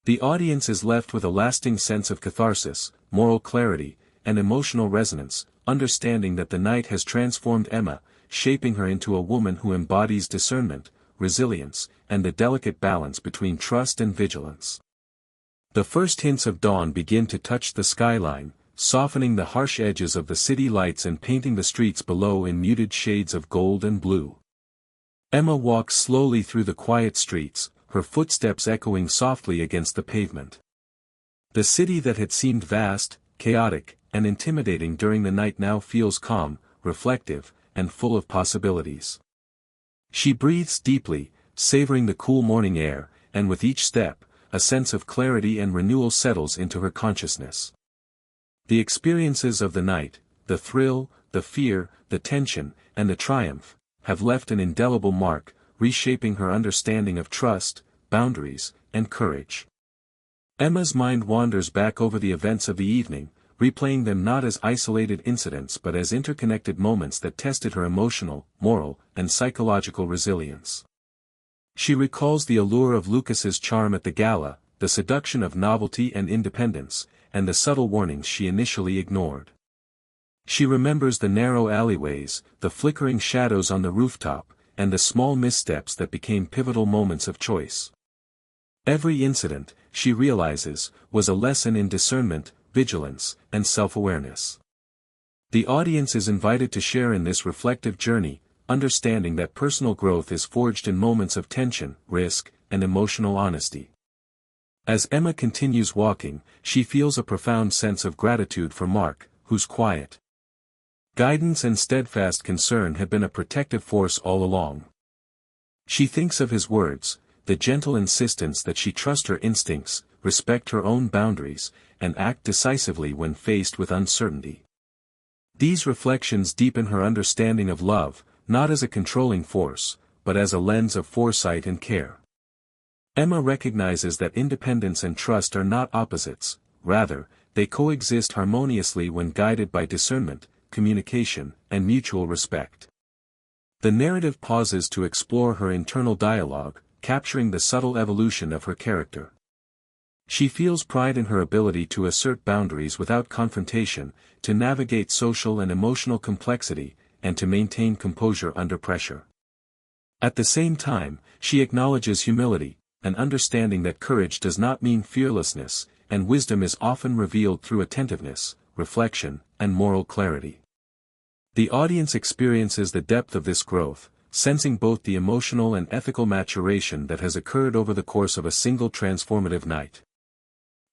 The audience is left with a lasting sense of catharsis, moral clarity, and emotional resonance, understanding that the night has transformed Emma, shaping her into a woman who embodies discernment, resilience, and the delicate balance between trust and vigilance. The first hints of dawn begin to touch the skyline, softening the harsh edges of the city lights and painting the streets below in muted shades of gold and blue. Emma walks slowly through the quiet streets, her footsteps echoing softly against the pavement. The city that had seemed vast, chaotic, and intimidating during the night now feels calm, reflective, and full of possibilities. She breathes deeply, savoring the cool morning air, and with each step, a sense of clarity and renewal settles into her consciousness. The experiences of the night, the thrill, the fear, the tension, and the triumph, have left an indelible mark, reshaping her understanding of trust, boundaries, and courage. Emma's mind wanders back over the events of the evening, replaying them not as isolated incidents but as interconnected moments that tested her emotional, moral, and psychological resilience. She recalls the allure of Lucas's charm at the gala, the seduction of novelty and independence, and the subtle warnings she initially ignored. She remembers the narrow alleyways, the flickering shadows on the rooftop, and the small missteps that became pivotal moments of choice. Every incident, she realizes, was a lesson in discernment, vigilance, and self-awareness. The audience is invited to share in this reflective journey, understanding that personal growth is forged in moments of tension, risk, and emotional honesty. As Emma continues walking, she feels a profound sense of gratitude for Mark, whose quiet guidance and steadfast concern had been a protective force all along. She thinks of his words, the gentle insistence that she trust her instincts, respect her own boundaries, and act decisively when faced with uncertainty. These reflections deepen her understanding of love, not as a controlling force, but as a lens of foresight and care. Emma recognizes that independence and trust are not opposites, rather, they coexist harmoniously when guided by discernment, communication, and mutual respect. The narrative pauses to explore her internal dialogue, capturing the subtle evolution of her character. She feels pride in her ability to assert boundaries without confrontation, to navigate social and emotional complexity, and to maintain composure under pressure. At the same time, she acknowledges humility, an understanding that courage does not mean fearlessness, and wisdom is often revealed through attentiveness, reflection, and moral clarity. The audience experiences the depth of this growth, sensing both the emotional and ethical maturation that has occurred over the course of a single transformative night.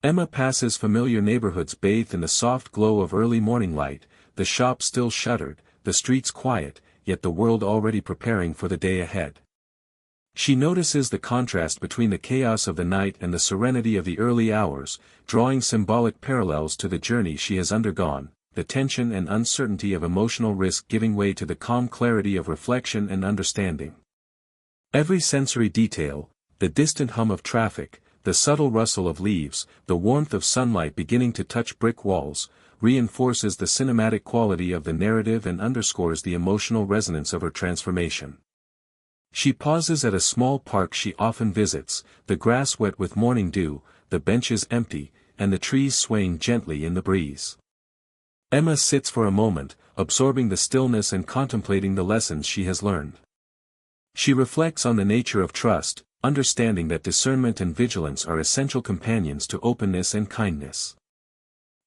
Emma passes familiar neighborhoods bathed in the soft glow of early morning light, the shops still shuttered, the streets quiet, yet the world already preparing for the day ahead. She notices the contrast between the chaos of the night and the serenity of the early hours, drawing symbolic parallels to the journey she has undergone, the tension and uncertainty of emotional risk giving way to the calm clarity of reflection and understanding. Every sensory detail, the distant hum of traffic, the subtle rustle of leaves, the warmth of sunlight beginning to touch brick walls, reinforces the cinematic quality of the narrative and underscores the emotional resonance of her transformation. She pauses at a small park she often visits, the grass wet with morning dew, the benches empty, and the trees swaying gently in the breeze. Emma sits for a moment, absorbing the stillness and contemplating the lessons she has learned. She reflects on the nature of trust, understanding that discernment and vigilance are essential companions to openness and kindness.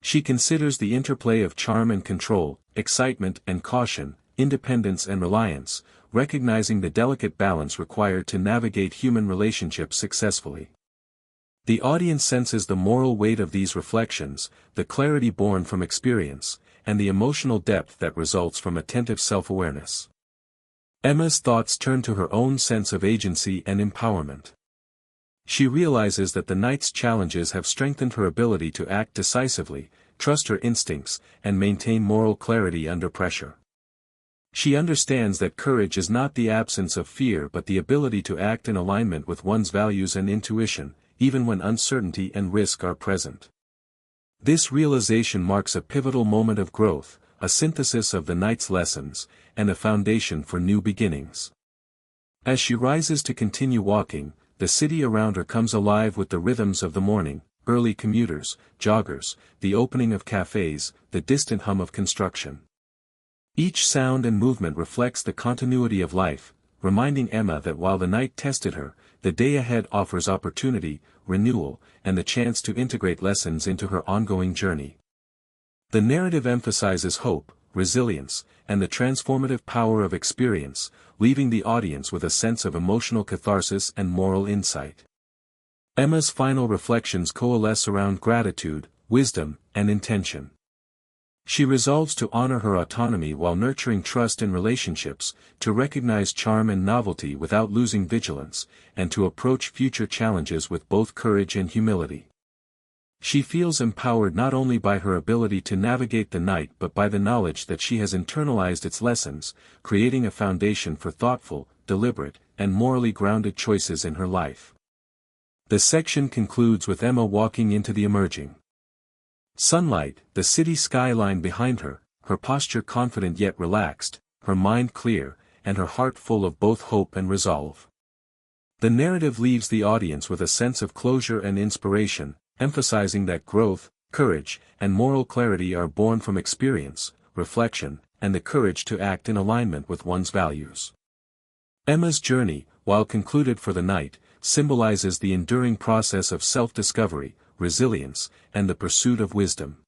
She considers the interplay of charm and control, excitement and caution, independence and reliance, recognizing the delicate balance required to navigate human relationships successfully. The audience senses the moral weight of these reflections, the clarity born from experience, and the emotional depth that results from attentive self-awareness. Emma's thoughts turn to her own sense of agency and empowerment. She realizes that the night's challenges have strengthened her ability to act decisively, trust her instincts, and maintain moral clarity under pressure. She understands that courage is not the absence of fear but the ability to act in alignment with one's values and intuition, even when uncertainty and risk are present. This realization marks a pivotal moment of growth, a synthesis of the night's lessons, and a foundation for new beginnings. As she rises to continue walking, the city around her comes alive with the rhythms of the morning, early commuters, joggers, the opening of cafes, the distant hum of construction. Each sound and movement reflects the continuity of life, reminding Emma that while the night tested her, the day ahead offers opportunity, renewal, and the chance to integrate lessons into her ongoing journey. The narrative emphasizes hope, resilience, and the transformative power of experience, leaving the audience with a sense of emotional catharsis and moral insight. Emma's final reflections coalesce around gratitude, wisdom, and intention. She resolves to honor her autonomy while nurturing trust in relationships, to recognize charm and novelty without losing vigilance, and to approach future challenges with both courage and humility. She feels empowered not only by her ability to navigate the night but by the knowledge that she has internalized its lessons, creating a foundation for thoughtful, deliberate, and morally grounded choices in her life. The section concludes with Emma walking into the emerging sunlight, the city skyline behind her, her posture confident yet relaxed, her mind clear, and her heart full of both hope and resolve. The narrative leaves the audience with a sense of closure and inspiration, emphasizing that growth, courage, and moral clarity are born from experience, reflection, and the courage to act in alignment with one's values. Emma's journey, while concluded for the night, symbolizes the enduring process of self-discovery, resilience, and the pursuit of wisdom.